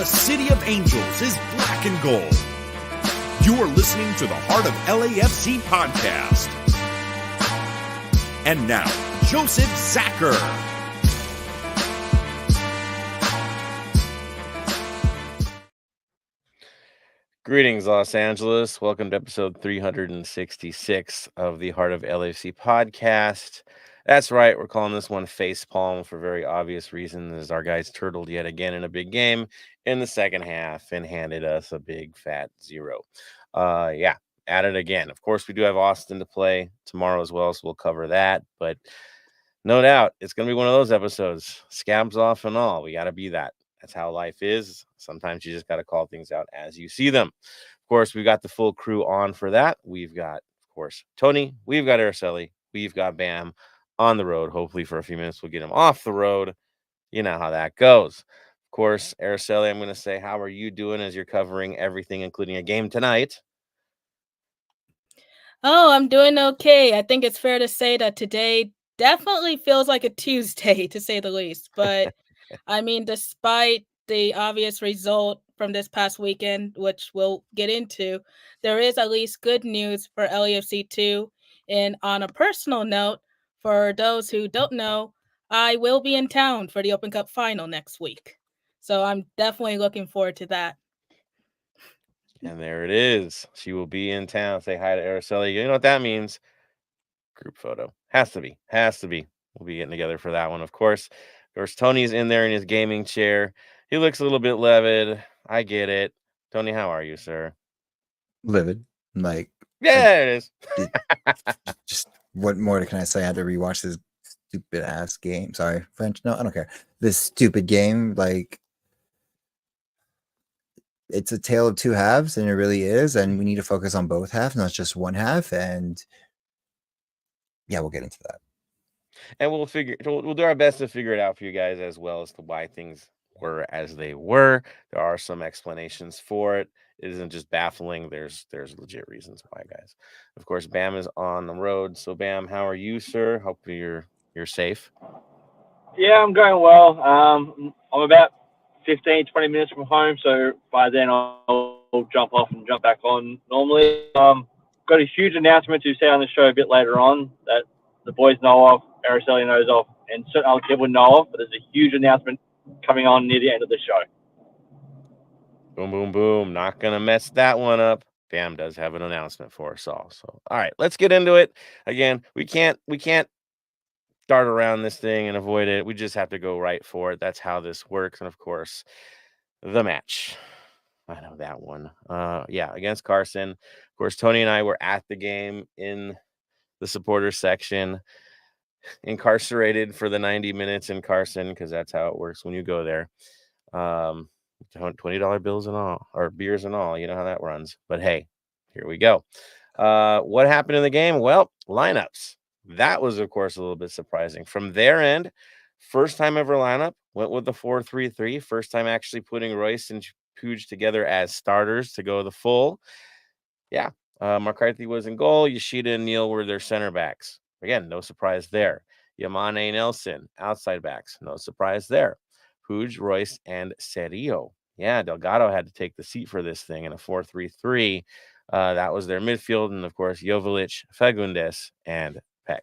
The City of Angels is black and gold. You are listening to the Heart of LAFC podcast. And now, Joseph Zacher. Greetings, Los Angeles. Welcome to episode 366 of the Heart of LAFC podcast. That's right, we're calling this one Facepalm for very obvious reasons, as our guys turtled yet again in a big game in the second half and handed us a big fat 0. At it again. Of course, we do have Austin to play tomorrow as well, so we'll cover that. But no doubt, it's going to be one of those episodes, scabs off and all. We got to be that. That's how life is. Sometimes you just got to call things out as you see them. Of course, we've got the full crew on for that. We've got, of course, Tony. We've got Araceli. We've got Bam on the road. Hopefully for a few minutes, we'll get him off the road. You know how that goes. Of course, Araceli, I'm going to say, how are you doing as you're covering everything, including a game tonight? Oh, I'm doing okay. I think it's fair to say that today definitely feels like a Tuesday, to say the least. But I mean, despite the obvious result from this past weekend, which we'll get into, there is at least good news for LAFC 2. And on a personal note, for those who don't know, I will be in town for the Open Cup final next week. So I'm definitely looking forward to that. And there it is. She will be in town. Say hi to Araceli. You know what that means? Group photo. Has to be. We'll be getting together for that one, of course. Of course, Tony's in there in his gaming chair. He looks a little bit livid. I get it. Tony, how are you, sir? Livid. Yeah, there it is. Just what more can I say? I had to rewatch this stupid ass game. Sorry, French. No, I don't care. This stupid game, it's a tale of two halves, and it really is. And we need to focus on both halves, not just one half. And yeah, we'll get into that. And we'll do our best to figure it out for you guys as well as to why things were as they were. There are some explanations for it. It isn't just baffling. There's legit reasons why, guys. Of course, Bam is on the road. So Bam, how are you, sir? Hope you're safe. Yeah, I'm going well. I'm about 15, 20 minutes from home, so by then I'll jump off and jump back on normally. Got a huge announcement to say on the show a bit later on that the boys know of, Araceli knows of, and certain other people know of, but there's a huge announcement coming on near the end of the show. Boom, boom, boom. Not going to mess that one up. Bam does have an announcement for us all. So, all right, let's get into it. Again, we can't dart around this thing and avoid it. We just have to go right for it. That's how this works. And of course, the match. I know that one. Against Carson. Of course, Tony and I were at the game in the supporters section, incarcerated for the 90 minutes in Carson, because that's how it works when you go there. $20 bills and all, or beers and all. You know how that runs. But hey, here we go. What happened in the game? Well, lineups. That was, of course, a little bit surprising. From their end, first time ever lineup, went with the 4-3-3. First time actually putting Royce and Puig together as starters to go the full. Yeah. McCarthy was in goal. Yoshida and Neal were their center backs. Again, no surprise there. Yamane Nelson, outside backs. No surprise there. Puig, Royce, and Serio. Yeah, Delgado had to take the seat for this thing in a 4-3-3. That was their midfield. And, of course, Joveljic, Fagundes, and Peck.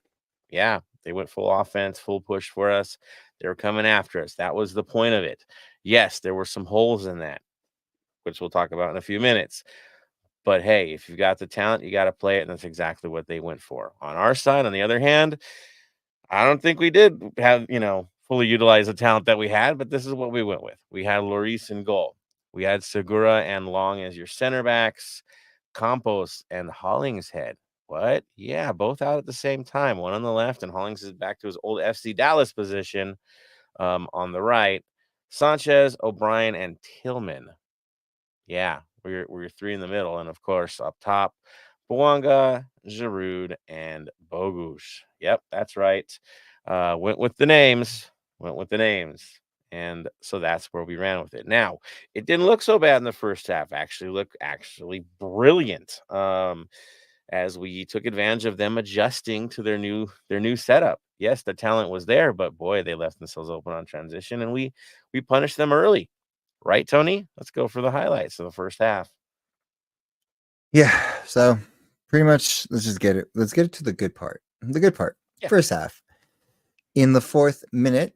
Yeah, they went full offense, full push for us. They were coming after us. That was the point of it. Yes, there were some holes in that, which we'll talk about in a few minutes. But, hey, if you've got the talent, you got to play it, and that's exactly what they went for. On our side, on the other hand, I don't think we did have, fully utilize the talent that we had, but this is what we went with. We had Lloris in goal. We had Segura and Long as your center backs, Campos and Hollingshead. What? Yeah, both out at the same time. One on the left, and Hollings is back to his old FC Dallas position on the right. Sanchez, O'Brien, and Tillman. Yeah, we're three in the middle. And, of course, up top, Bouanga, Giroud, and Bogusz. Yep, that's right. Went with the names. And so that's where we ran with it. Now, it didn't look so bad in the first half. Looked brilliant. As we took advantage of them adjusting to their new setup. Yes, the talent was there, but boy, they left themselves open on transition, and we punished them early. Right, Tony? Let's go for the highlights of the first half. Yeah. So pretty much, let's just get it. Let's get it to the good part. The good part. Yeah. First half. In the 4th minute,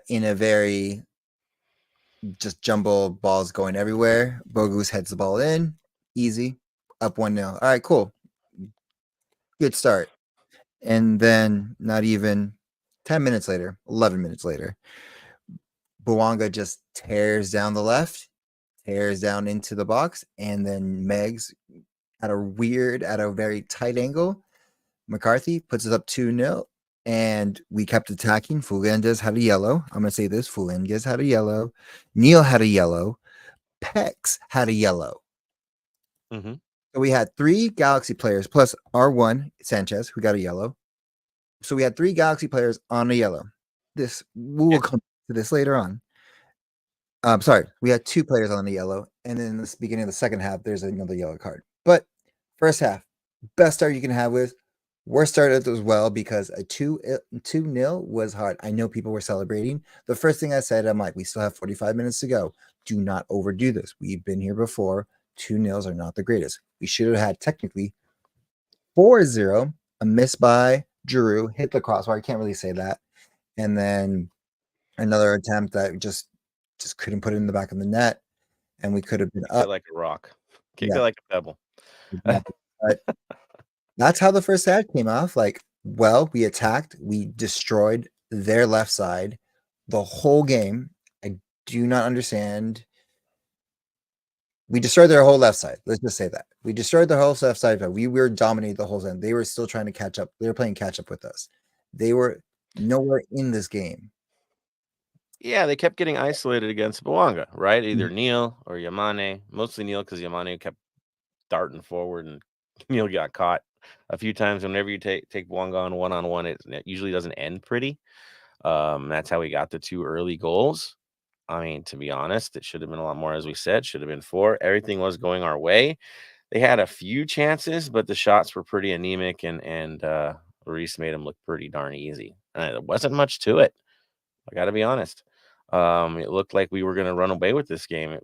in a very just jumble balls going everywhere, Bogus heads the ball in. Easy. Up 1-0. All right, cool. Good start. And then not even 10 minutes later, 11 minutes later, Bouanga just tears down the left, tears down into the box, and then Megs at a very tight angle. McCarthy puts it up 2-0, and we kept attacking. Fernandez had a yellow. I'm going to say this. Fernandez had a yellow. Neil had a yellow. Pex had a yellow. Mm-hmm. So we had 3 Galaxy players plus R1 Sanchez, who got a yellow. So we had 3 Galaxy players on a yellow. We will come to this later on. Sorry, we had 2 players on the yellow, and then in the beginning of the second half, there's another yellow card. But first half, best start you can have with. Worst start as well, because a 2-0 was hard. I know people were celebrating. The first thing I said, I'm like, we still have 45 minutes to go. Do not overdo this. We've been here before. 2-0s are not the greatest. We should have had technically 4-0, a miss by Giroux, hit the crossbar. I can't really say that. And then another attempt that just couldn't put it in the back of the net, and we could have been up. Like a rock. Kick it like a pebble. But that's how the first half came off. Like, well, we attacked, we destroyed their left side the whole game. I do not understand. We destroyed their whole left side. Let's just say that. We destroyed their whole left side, but we were dominating the whole time. They were still trying to catch up. They were playing catch up with us. They were nowhere in this game. Yeah, they kept getting isolated against Bouanga, right? Either Neil or Yamane. Mostly Neil, because Yamane kept darting forward, and Neil got caught a few times. Whenever you take Bouanga on one-on-one, it usually doesn't end pretty. That's how we got the 2 early goals. I mean, to be honest, it should have been a lot more, as we said. Should have been 4. Everything was going our way. They had a few chances, but the shots were pretty anemic, and Reese made them look pretty darn easy. And there wasn't much to it. I got to be honest. It looked like we were going to run away with this game.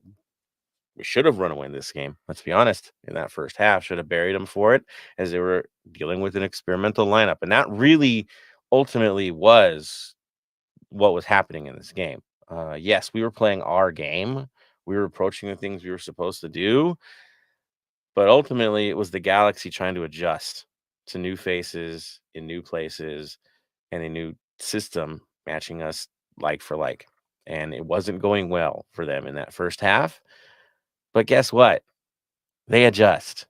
We should have run away in this game. Let's be honest. In that first half, should have buried them for it, as they were dealing with an experimental lineup. And that really ultimately was what was happening in this game. Yes, we were playing our game. We were approaching the things we were supposed to do. But ultimately, it was the Galaxy trying to adjust to new faces in new places and a new system matching us like for like. And it wasn't going well for them in that first half. But guess what? They adjust.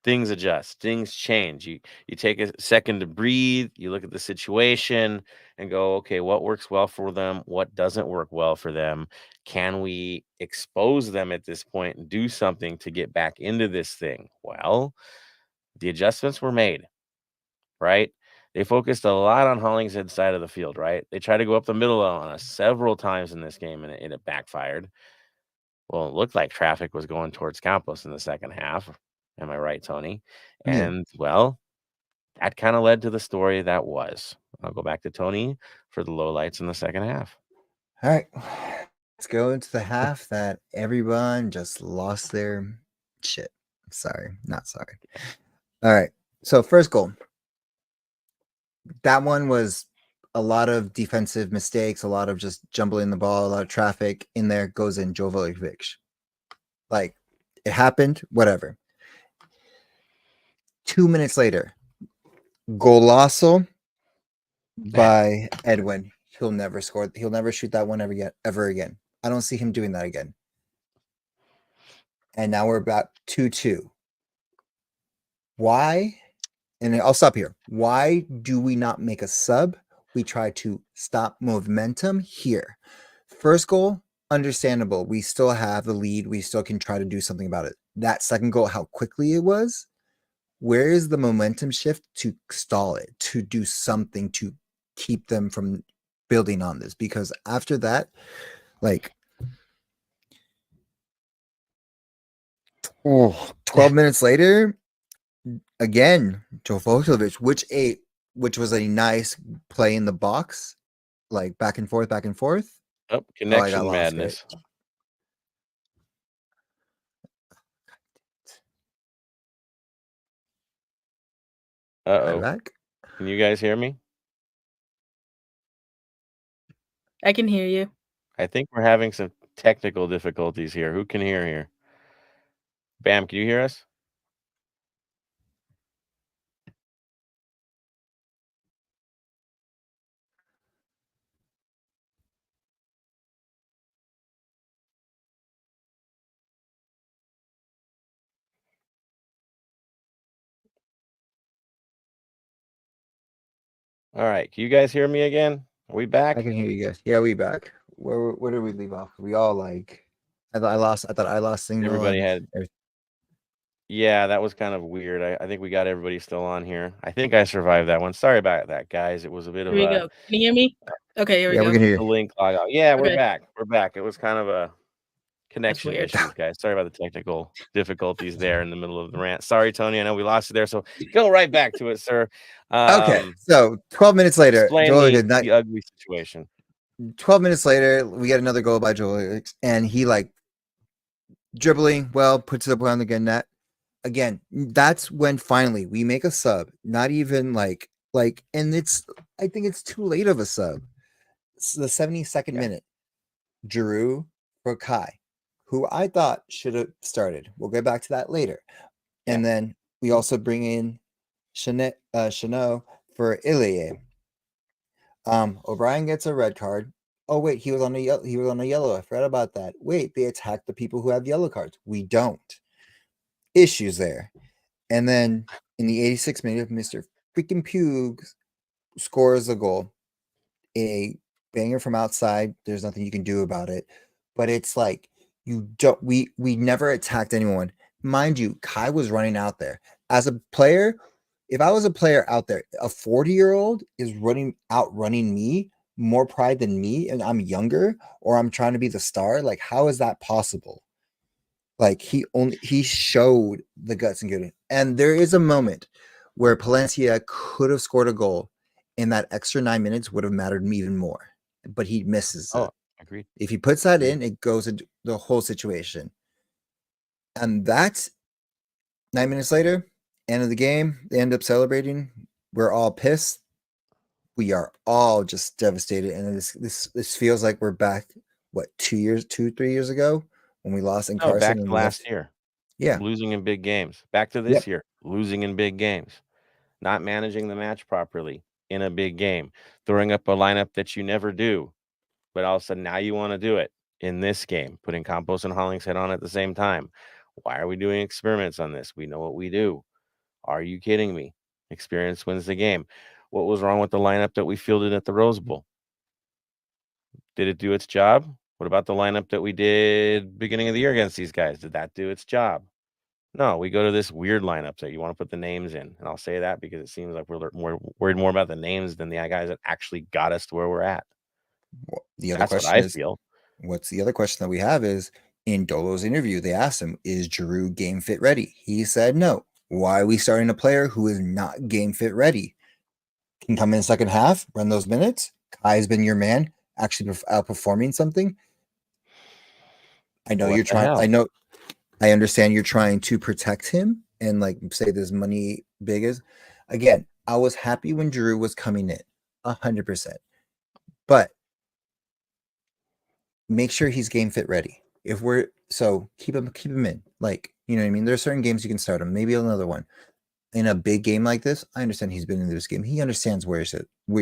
Things adjust. Things change. You take a second to breathe. You look at the situation and go, okay, what works well for them? What doesn't work well for them? Can we expose them at this point and do something to get back into this thing? Well, the adjustments were made, right? They focused a lot on Hollingshead's side of the field, right? They tried to go up the middle on us several times in this game, and it backfired. Well, it looked like traffic was going towards Campos in the second half. Am I right, Tony? And, well, that kind of led to the story that was. I'll go back to Tony for the lowlights in the second half. All right. Let's go into the half that everyone just lost their shit. Sorry. Not sorry. All right. So first goal. That one was a lot of defensive mistakes, a lot of just jumbling the ball, a lot of traffic in there, goes in Joe Velikovic. Like, it happened, whatever. 2 minutes later, golazo by Edwin. He'll never score. He'll never shoot that one ever again. I don't see him doing that again. And now we're about 2-2. Why? And I'll stop here. Why do we not make a sub? We try to stop momentum here. First goal, understandable. We still have the lead. We still can try to do something about it. That second goal, how quickly it was. Where is the momentum shift to stall it, to do something to keep them from building on this? Because after that, like, 12 minutes later, again, Joe Velikovic, which was a nice play in the box, like back and forth. Oh, connection madness. Uh-oh. back. Can you guys hear me? I can hear you. I think we're having some technical difficulties here. Who can hear here? Bam, can you hear us? All right. Can you guys hear me again? Are we back? I can hear you guys. Yeah, we back. Where did we leave off? We all like. I thought I lost signal. Everybody and had. everything. Yeah, that was kind of weird. I think we got everybody still on here. I think I survived that one. Sorry about that, guys. It was a bit Here of we a go. Can you hear me? Okay, here we Yeah, we go. can hear the you. link log out. Yeah, we're Okay. back. We're back. It was kind of a connection weird. issues, guys. Sorry about the technical difficulties there in the middle of the rant. Sorry, Tony. I know we lost you there. So go right back to it, sir. Okay, so 12 minutes later, Explain Joel the, did not. the ugly situation. 12 minutes later, we get another goal by Joel, and he like dribbling well, puts it up on the net. Again, that's when finally we make a sub. Not even like, and I think it's too late of a sub. It's the 72nd minute. Giroud for Kai, who I thought should have started. We'll get back to that later. And then we also bring in Chanot for Ilie. O'Brien gets a red card. Oh wait, he was on a yellow. I forgot about that. Wait, they attack the people who have yellow cards. We don't. Issues there. And then in the 86th minute, Mr. freaking Pugs scores a goal. A banger from outside. There's nothing you can do about it. But it's like we never attacked anyone. Mind you, Kai was running out there. As a player, if I was a player out there, a 40-year-old is outrunning me, more pride than me, and I'm younger, or I'm trying to be the star. Like, how is that possible? Like, he showed the guts and good. And there is a moment where Palencia could have scored a goal, and that extra 9 minutes would have mattered even more. But he misses it. Agreed. If he puts that in, it goes into the whole situation. And that's 9 minutes later, end of the game. They end up celebrating. We're all pissed. We are all just devastated. And this feels like we're back, 3 years ago when we lost in Carson. Back and to last year. Yeah. Losing in big games. Back to this year. Losing in big games. Not managing the match properly in a big game. Throwing up a lineup that you never do. But all of a sudden now you want to do it in this game. Putting Campos and Hollingshead on at the same time. Why are we doing experiments on this? We know what we do. Are you kidding me? Experience wins the game. What was wrong with the lineup that we fielded at the Rose Bowl? Did it do its job? What about the lineup that we did beginning of the year against these guys? Did that do its job? No, we go to this weird lineup that you want to put the names in. And I'll say that because it seems like we're worried more about the names than the guys that actually got us to where we're at. The other That's question what I is, feel. what's the other question that we have is, in Dolo's interview, they asked him, is Giroud game fit ready? He said no. Why are we starting a player who is not game fit ready? Can come in the second half, run those minutes. Kai's been your man, actually outperforming something. I know you're trying. I understand you're trying to protect him and like say this money big is. Again, I was happy when Giroud was coming in, 100%. But make sure he's game fit ready. Keep him in. Like, you know what I mean? There are certain games you can start him. Maybe another one. In a big game like this, I understand he's been in this game. He understands where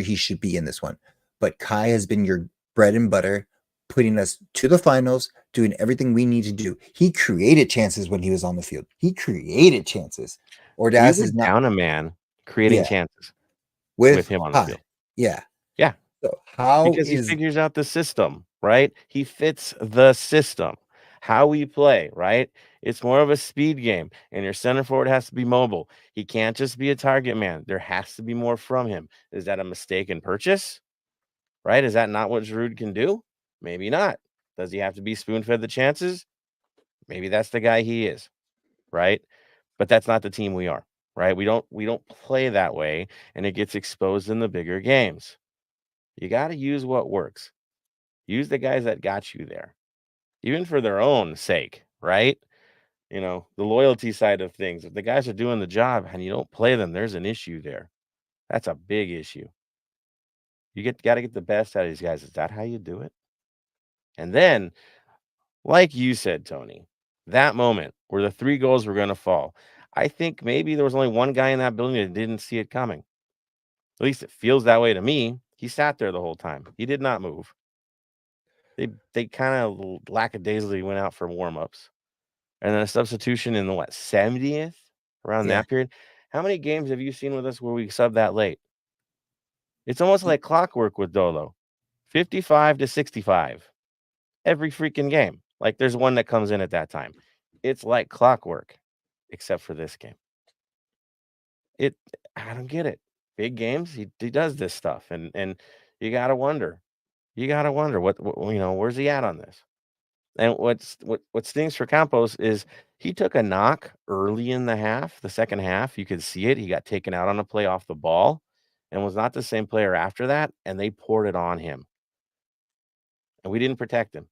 he should be in this one. But Kai has been your bread and butter, putting us to the finals, doing everything we need to do. He created chances when he was on the field. He created chances. We were down a man creating chances with him on the field. Yeah. Yeah. So because he figures out the system, right? He fits the system. How we play, right? It's more of a speed game, and your center forward has to be mobile. He can't just be a target man. There has to be more from him. Is that a mistaken purchase? Right? Is that not what Giroud can do? Maybe not. Does he have to be spoon-fed the chances? Maybe that's the guy he is, right? But that's not the team we are, right? We don't play that way, and it gets exposed in the bigger games. You got to use what works. Use the guys that got you there, even for their own sake, right? the loyalty side of things. If the guys are doing the job and you don't play them, there's an issue there. That's a big issue. You got to get the best out of these guys. Is that how you do it? And then, like you said, Tony, that moment where the 3 goals were going to fall, I think maybe there was only one guy in that building that didn't see it coming. At least it feels that way to me. He sat there the whole time. He did not move. They kind of lackadaisically went out for warm-ups. And then a substitution in the 70th around Yeah. that period. How many games have you seen with us where we sub that late? It's almost like clockwork with Dolo. 55 to 65 every freaking game. Like there's one that comes in at that time. It's like clockwork, except for this game. I don't get it. Big games, he does this stuff, and you gotta wonder. You gotta wonder what where's he at on this? And what stings for Campos is he took a knock early in the second half. You could see it. He got taken out on a play off the ball and was not the same player after that, and they poured it on him. And we didn't protect him.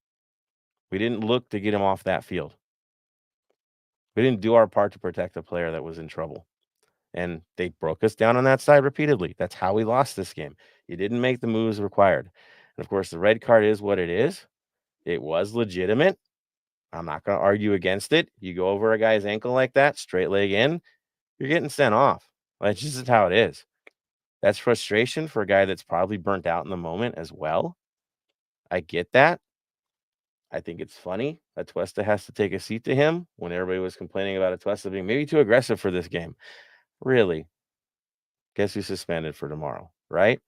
We didn't look to get him off that field. We didn't do our part to protect a player that was in trouble. And they broke us down on that side repeatedly. That's how we lost this game. You didn't make the moves required. And of course, the red card is what it is. It was legitimate. I'm not going to argue against it. You go over a guy's ankle like that, straight leg in, you're getting sent off. That's just how it is. That's frustration for a guy that's probably burnt out in the moment as well. I get that. I think it's funny that Tuesta has to take a seat to him when everybody was complaining about Tuesta being maybe too aggressive for this game. Really? Guess who's suspended for tomorrow, right?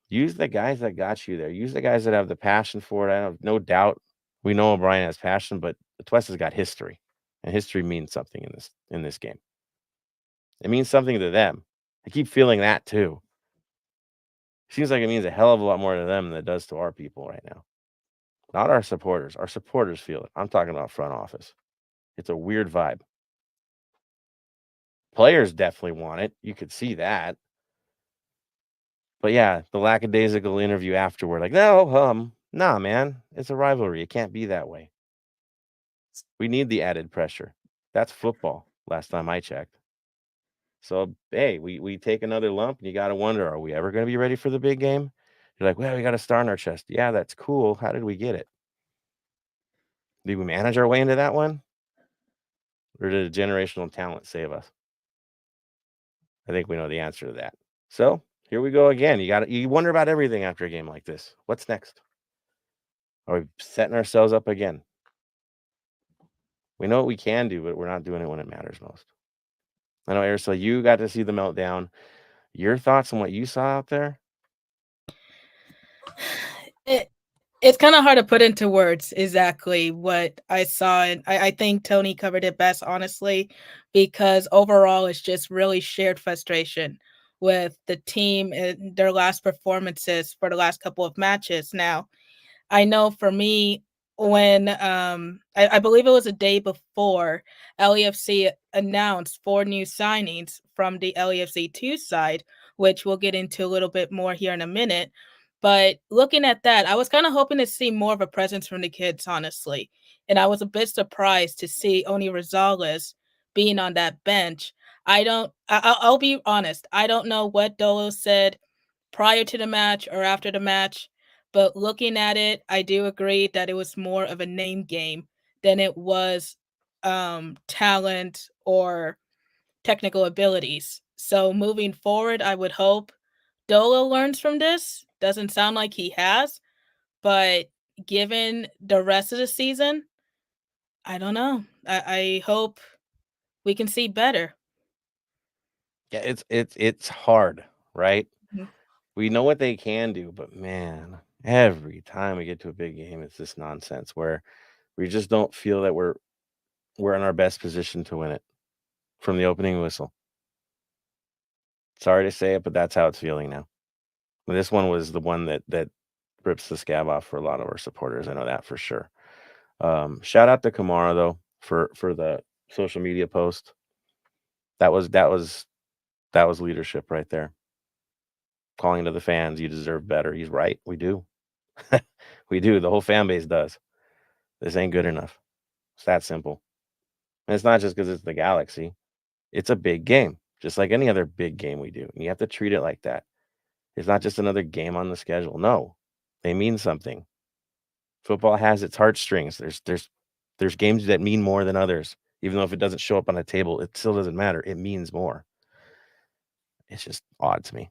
Use the guys that got you there. Use the guys that have the passion for it. I have no doubt we know O'Brien has passion, but Tuesta's got history, and history means something in this game. It means something to them. I keep feeling that too. Seems like it means a hell of a lot more to them than it does to our people right now. Not our supporters. Our supporters feel it. I'm talking about front office. It's a weird vibe. Players definitely want it. You could see that. But yeah, the lackadaisical interview afterward, like, no, nah, man, it's a rivalry. It can't be that way. We need the added pressure. That's football, last time I checked. So, hey, we take another lump, and you got to wonder, are we ever going to be ready for the big game? You're like, well, we got a star in our chest. Yeah, that's cool. How did we get it? Did we manage our way into that one? Or did a generational talent save us? I think we know the answer to that. So here we go again. You wonder about everything after a game like this. What's next? Are we setting ourselves up again? We know what we can do, but we're not doing it when it matters most. I know, Ursula, you got to see the meltdown. Your thoughts on what you saw out there? It's kind of hard to put into words exactly what I saw. And I think Tony covered it best, honestly, because overall it's just really shared frustration with the team and their last performances for the last couple of matches. Now, I know for me, when I believe it was a day before LAFC announced 4 new signings from the LAFC 2 side, which we'll get into a little bit more here in a minute. But looking at that, I was kind of hoping to see more of a presence from the kids, honestly. And I was a bit surprised to see Oni Rosales being on that bench. I'll be honest, I don't know what Dolo said prior to the match or after the match. But looking at it, I do agree that it was more of a name game than it was talent or technical abilities. So moving forward, I would hope Dolo learns from this. Doesn't sound like he has, but given the rest of the season, I don't know. I hope we can see better. Yeah, it's hard, right? Mhm. We know what they can do, but man, every time we get to a big game, it's this nonsense where we just don't feel that we're in our best position to win it from the opening whistle. Sorry to say it, but that's how it's feeling now. This one was the one that rips the scab off for a lot of our supporters. I know that for sure. Shout out to Kamara though for the social media post. That was leadership right there. Calling to the fans, you deserve better. He's right. We do. We do. The whole fan base does. This ain't good enough. It's that simple. And it's not just because it's the Galaxy. It's a big game, just like any other big game we do. And you have to treat it like that. It's not just another game on the schedule. No, they mean something. Football has its heartstrings. There's games that mean more than others. Even though if it doesn't show up on a table, it still doesn't matter. It means more. It's just odd to me.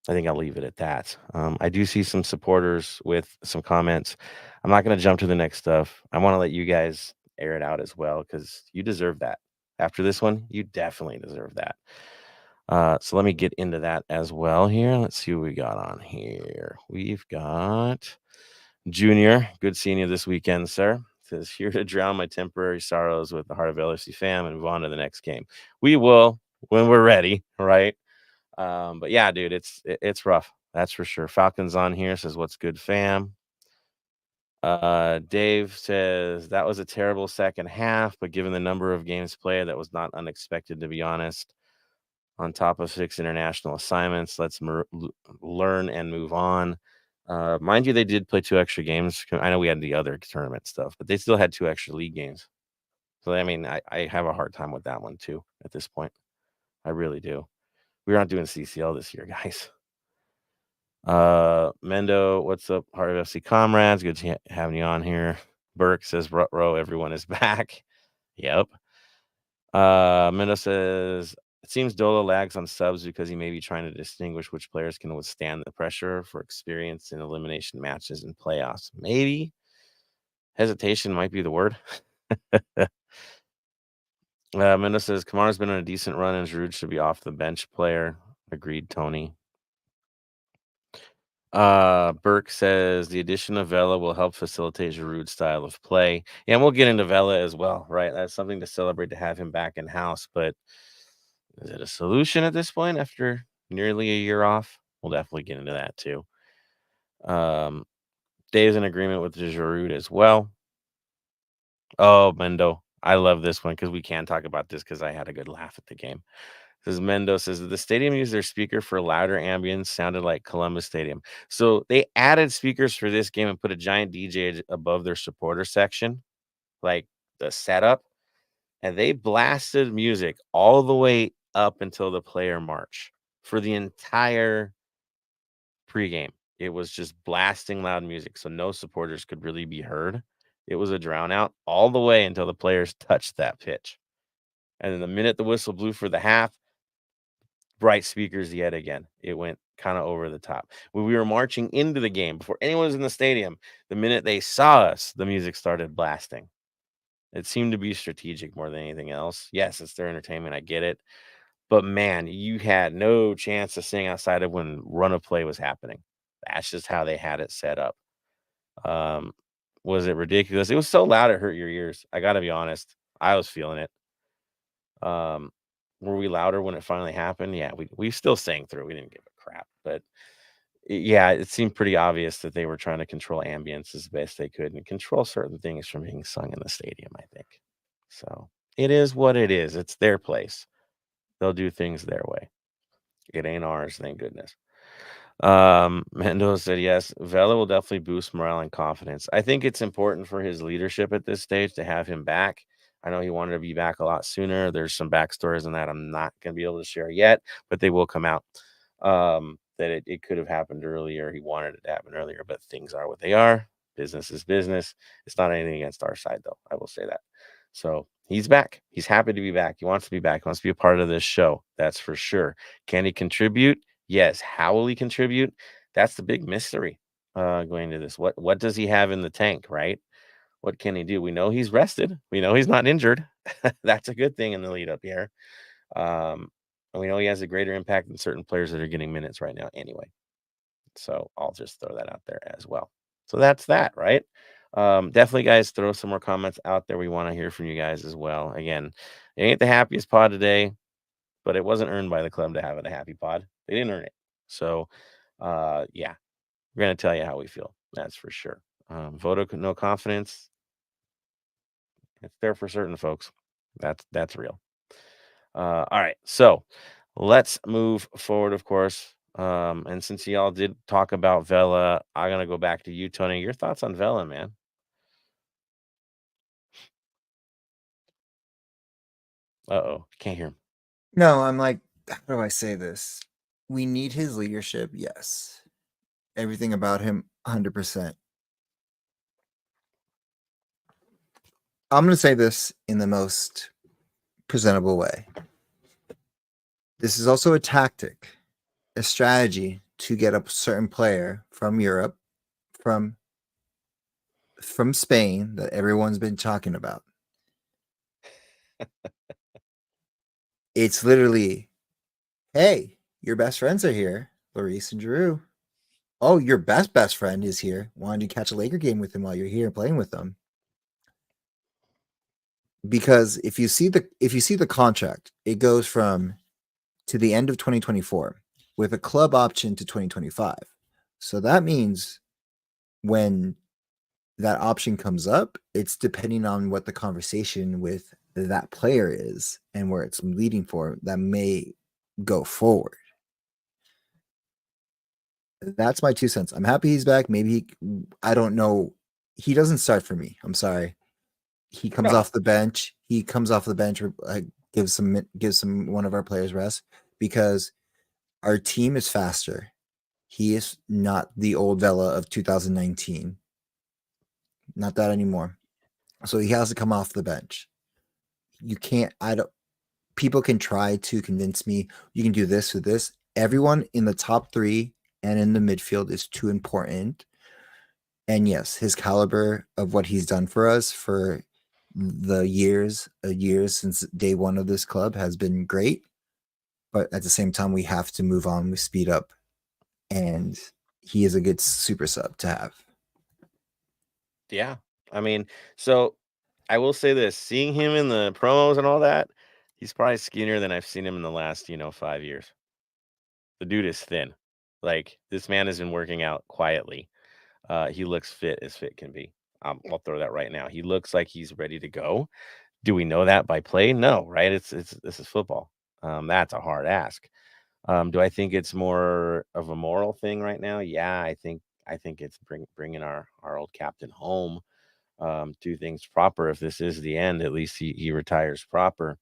I think I'll leave it at that. I do see some supporters with some comments. I'm not going to jump to the next stuff. I want to let you guys air it out as well because you deserve that. After this one, you definitely deserve that. So let me get into that as well here. Let's see what we got on here. We've got Junior. Good seeing you this weekend, sir. Says here to drown my temporary sorrows with the Heart of LAFC fam and move on to the next game. We will when we're ready, right? But yeah, dude, it's rough. That's for sure. Falcons on here says, "What's good, fam?" Dave says that was a terrible second half, but given the number of games played, that was not unexpected, to be honest. On top of 6 international assignments, let's learn and move on. Mind you, they did play 2 extra games. I know we had the other tournament stuff, but they still had 2 extra league games. So I mean, I have a hard time with that one too at this point. I really do. We're not doing CCL this year, guys. Mendo, what's up, Heart of FC comrades? Good to having you on here. Burke says, "Rutro, everyone is back." Yep. Mendo says, "It seems Dolo lags on subs because he may be trying to distinguish which players can withstand the pressure for experience in elimination matches and playoffs." Maybe hesitation might be the word. Mendo says, "Kamara's been on a decent run and Giroud should be off the bench player." Agreed, Tony. Burke says the addition of Vela will help facilitate Giroud's style of play. Yeah, and we'll get into Vela as well, right? That's something to celebrate to have him back in house, but is it a solution at this point after nearly a year off? We'll definitely get into that too. Dave's in agreement with Giroud as well. Oh, Mendo. I love this one because we can talk about this because I had a good laugh at the game. Says Mendo says the stadium used their speaker for louder ambience, sounded like Columbus Stadium. So they added speakers for this game and put a giant DJ above their supporter section, like the setup, and they blasted music all the way up until the player march for the entire pregame. It was just blasting loud music, so no supporters could really be heard. It was a drown out all the way until the players touched that pitch. And then the minute the whistle blew for the half, bright speakers yet again. It went kind of over the top. When we were marching into the game, before anyone was in the stadium, the minute they saw us, the music started blasting. It seemed to be strategic more than anything else. Yes, it's their entertainment. I get it. But man, you had no chance to sing outside of when run of play was happening. That's just how they had it set up. Was it ridiculous? It was so loud it hurt your ears. I got to be honest. I was feeling it. Were we louder when it finally happened? Yeah, we still sang through. We didn't give a crap. But yeah, it seemed pretty obvious that they were trying to control ambience as best they could and control certain things from being sung in the stadium, I think. So it is what it is. It's their place. They'll do things their way. It ain't ours, thank goodness. Mendoza said yes. Vela will definitely boost morale and confidence. I think it's important for his leadership at this stage to have him back. I know he wanted to be back a lot sooner. There's some backstories on that I'm not going to be able to share yet, but they will come out. That it could have happened earlier. He wanted it to happen earlier, but things are what they are. Business is business. It's not anything against our side, though. I will say that. So he's back. He's happy to be back. He wants to be back. He wants to be a part of this show. That's for sure. Can he contribute? Yes. How will he contribute? That's the big mystery going into this. What does he have in the tank, right? What can he do? We know he's rested. We know he's not injured. That's a good thing in the lead up here. And we know he has a greater impact than certain players that are getting minutes right now anyway. So I'll just throw that out there as well. So that's that, right? Definitely, guys, throw some more comments out there. We want to hear from you guys as well. Again, it ain't the happiest pod today, but it wasn't earned by the club to have it a happy pod. They didn't earn it. So, yeah, we're going to tell you how we feel. That's for sure. Vote of no confidence. It's there for certain folks. That's real. All right. So let's move forward, of course. And since y'all did talk about Vela, I'm going to go back to you, Tony. Your thoughts on Vela, man? Uh-oh. Can't hear him. No, I'm like, how do I say this? We need his leadership, yes. Everything about him, 100%. I'm going to say this in the most presentable way. This is also a tactic, a strategy to get a certain player from Europe, from Spain that everyone's been talking about. It's literally, hey, your best friends are here, Lloris and Giroud. Oh, your best friend is here. Wanted to catch a Laker game with him while you're here playing with them. Because if you see the contract, it goes from to the end of 2024 with a club option to 2025. So that means when that option comes up, it's depending on what the conversation with that player is and where it's leading for that may go forward. That's my 2 cents. I'm happy he's back. Maybe I don't know. He doesn't start for me. I'm sorry. He comes off the bench. He comes off the bench, gives some one of our players rest because our team is faster. He is not the old Vela of 2019. Not that anymore. So he has to come off the bench. You can't. People can try to convince me you can do this or this. Everyone in the top 3 and in the midfield is too important. And yes, his caliber of what he's done for us for the years since day one of this club has been great. But at the same time, we have to move on. We speed up. And he is a good super sub to have. Yeah. I mean, so I will say this, seeing him in the promos and all that, he's probably skinnier than I've seen him in the last, 5 years. The dude is thin. Like, this man has been working out quietly. He looks fit as fit can be. I'll throw that right now. He looks like he's ready to go. Do we know that by play? No, right? It's this is football. That's a hard ask. Do I think it's more of a moral thing right now? Yeah, I think it's bringing our old captain home. Do things proper. If this is the end, at least he retires proper.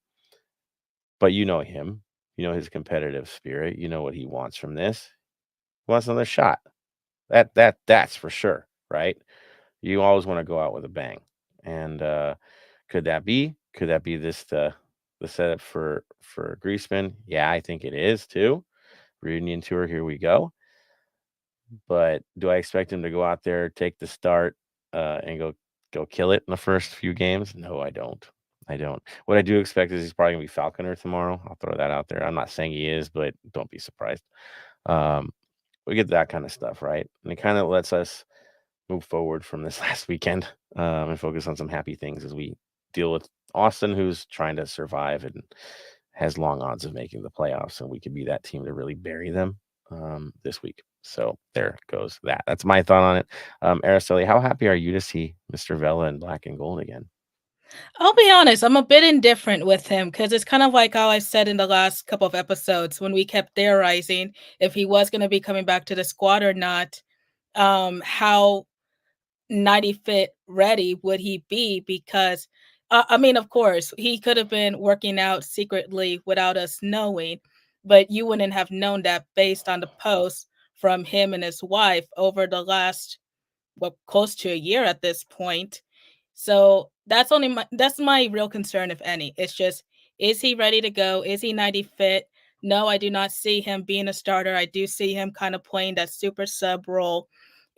But you know him. You know his competitive spirit. You know what he wants from this. He wants another shot. That's for sure, right? You always want to go out with a bang. And could that be? Could that be this the setup for Griezmann? Yeah, I think it is too. Reunion tour, here we go. But do I expect him to go out there, take the start, and go kill it in the first few games? No, I don't. I don't. What I do expect is he's probably gonna be Falconer tomorrow. I'll throw that out there. I'm not saying he is, but don't be surprised. Um, we get that kind of stuff, right? And it kind of lets us move forward from this last weekend, and focus on some happy things as we deal with Austin, who's trying to survive and has long odds of making the playoffs, and we could be that team to really bury them this week. So there goes that. That's my thought on it. Araceli, how happy are you to see Mr. Vela in black and gold again? I'll be honest, I'm a bit indifferent with him because it's kind of like how I said in the last couple of episodes when we kept theorizing if he was going to be coming back to the squad or not. How 90 fit ready would he be? Because, I mean, of course, he could have been working out secretly without us knowing, but you wouldn't have known that based on the posts from him and his wife over the last, well, close to a year at this point. So that's my real concern, if any. It's just, is he ready to go? Is he 90 fit? No, I do not see him being a starter. I do see him kind of playing that super sub role.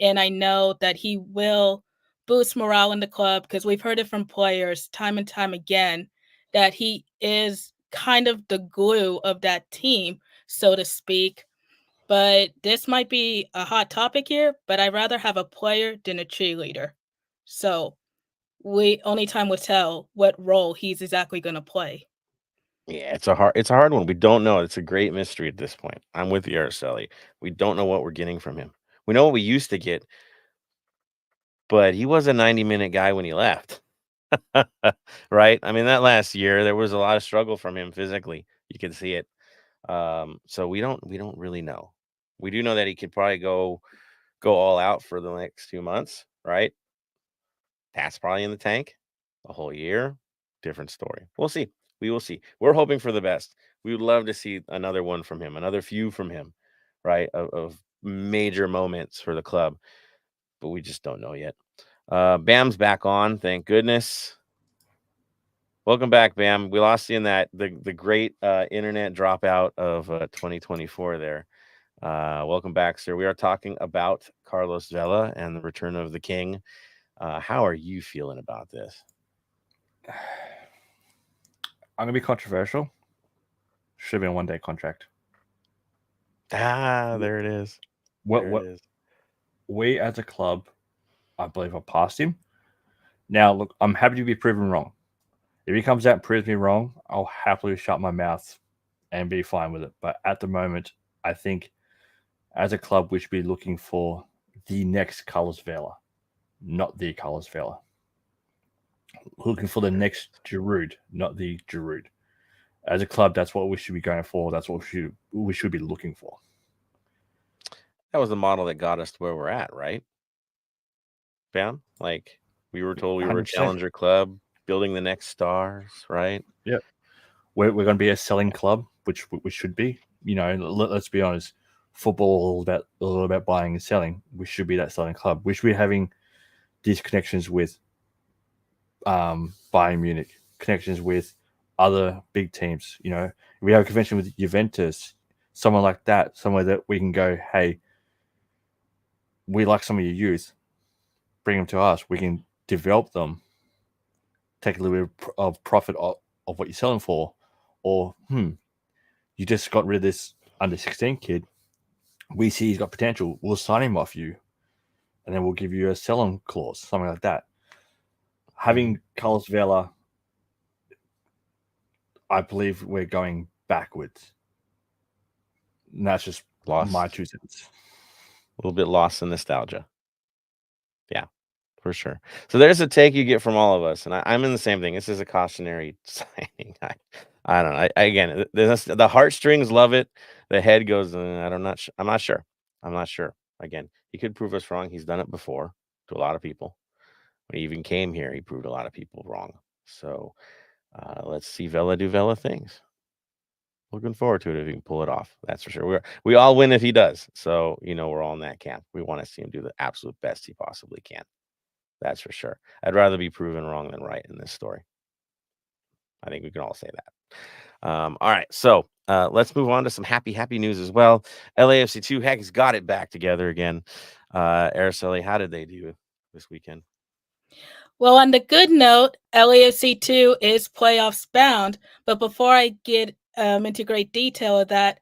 And I know that he will boost morale in the club because we've heard it from players time and time again that he is kind of the glue of that team, so to speak. But this might be a hot topic here, but I'd rather have a player than a cheerleader. So we only time will tell what role he's exactly going to play. Yeah, it's a hard one. We don't know. It's a great mystery at this point. I'm with you, Araceli. We don't know what we're getting from him. We know what we used to get, but he was a 90-minute guy when he left. Right? I mean, that last year there was a lot of struggle from him physically. You can see it. So we don't really know. We do know that he could probably go all out for the next 2 months, right? That's probably in the tank a whole year. different story. We'll see. We will see. We're hoping for the best. We would love to see another one from him, another few from him, right? Of major moments for the club, but we just don't know yet. Bam's back on, thank goodness. Welcome back, Bam. We lost you in that the great internet dropout of 2024 there. Welcome back, sir. We are talking about Carlos Vela and the return of the king. How are you feeling about this? I'm gonna be controversial. Should have been a 1-day contract. There it is. What There what it is. we as a club, I believe, are past him. Now, look, I'm happy to be proven wrong. If he comes out and proves me wrong, I'll happily shut my mouth and be fine with it. But at the moment, I think as a club, we should be looking for the next Carlos Vela, not the Carlos Vela. Looking for the next Giroud, not the Giroud. As a club, that's what we should be going for. That's what we should be looking for. That was the model that got us to where we're at, right? Bam? Like we were told we were a 100%. challenger club, building the next stars, right? Yeah. We're going to be a selling club, which we should be. You know, let's be honest. Football is all about buying and selling. We should be that selling club. We should be having these connections with Bayern Munich, connections with other big teams. You know, if we have a convention with Juventus, someone like that, somewhere that we can go, hey, we like some of your youth, bring them to us. We can develop them, take a little bit of profit of what you're selling for, or you just got rid of this under 16 kid. We see he's got potential. We'll sign him off you, and then we'll give you a sell-on clause, something like that. Having Carlos Vela, I believe we're going backwards. And that's just my 2 cents. A little bit lost in nostalgia. Yeah, for sure. So there's a take you get from all of us, and I'm in the same thing. This is a cautionary signing. I don't know. Again, the heartstrings love it. The head goes, I'm not sure. I'm not sure. Again, he could prove us wrong. He's done it before to a lot of people. When he even came here, he proved a lot of people wrong. So let's see Vela do Vela things. Looking forward to it if he can pull it off. That's for sure. We all win if he does. So, we're all in that camp. We want to see him do the absolute best he possibly can. That's for sure. I'd rather be proven wrong than right in this story. I think we can all say that. All right. So let's move on to some happy news as well. LAFC 2 has got it back together again. Araceli, how did they do this weekend? Well, on the good note, LAFC 2 is playoffs bound. But before I get into great detail of that,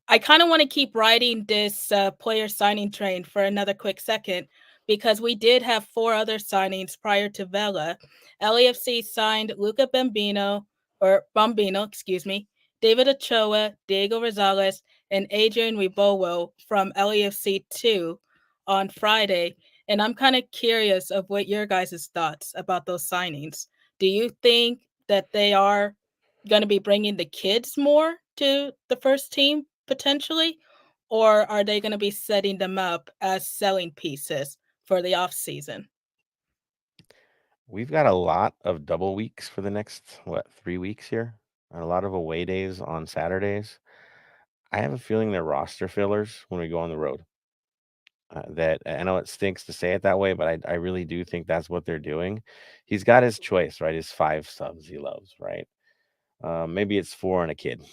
I kind of want to keep riding this player signing train for another quick second, because we did have 4 other signings prior to Vela. LAFC signed Luca Bambino, David Ochoa, Diego Rosales, and Adrian Ribowo from LAFC 2 on Friday. And I'm kind of curious of what your guys' thoughts about those signings. Do you think that they are going to be bringing the kids more to the first team potentially, or are they going to be setting them up as selling pieces for the off season? We've got a lot of double weeks for the next 3 weeks here, and a lot of away days on Saturdays. I have a feeling they're roster fillers when we go on the road. That I know it stinks to say it that way, but I really do think that's what they're doing. He's got his choice, right? His 5 subs he loves, right? Maybe it's 4 and a kid,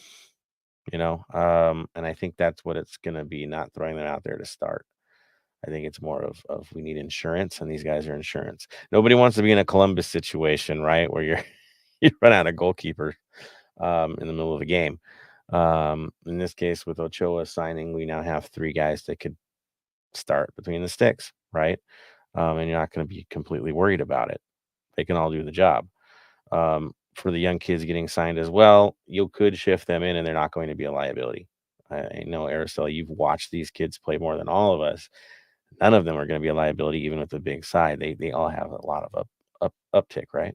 and I think that's what it's going to be, not throwing them out there to start. I think it's more of we need insurance, and these guys are insurance. Nobody wants to be in a Columbus situation, right, where you run out of goalkeeper in the middle of a game. In this case, with Ochoa signing, we now have 3 guys that could start between the sticks, right? And you're not going to be completely worried about it. They can all do the job. For the young kids getting signed as well, you could shift them in, and they're not going to be a liability. I know, Araceli, you've watched these kids play more than all of us. None of them are going to be a liability, even with the big side. They all have a lot of uptick, right?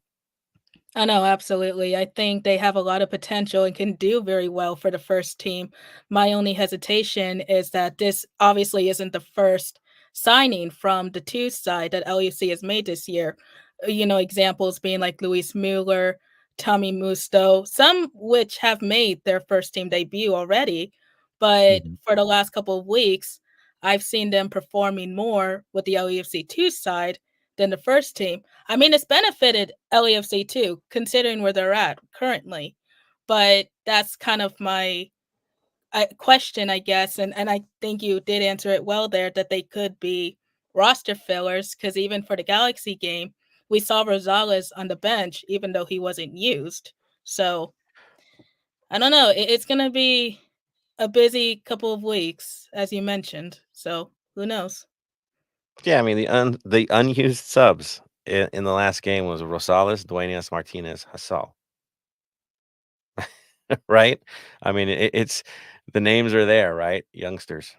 I know, absolutely. I think they have a lot of potential and can do very well for the first team. My only hesitation is that this obviously isn't the first signing from the 2 side that LAFC has made this year. examples being like Luis Mueller, Tommy Musto, some which have made their first team debut already. But Mhm. for the last couple of weeks, I've seen them performing more with the LAFC2 side than the first team. I mean, it's benefited LAFC2 considering where they're at currently. But that's kind of my question, I guess, and I think you did answer it well there that they could be roster fillers because even for the Galaxy game, we saw Rosales on the bench even though he wasn't used. So I don't know. It's gonna be a busy couple of weeks, as you mentioned. So who knows? Yeah, I mean the unused subs in the last game was Rosales, Duenas, Martinez, Hassal. Right? I mean, it's the names are there, right? Youngsters,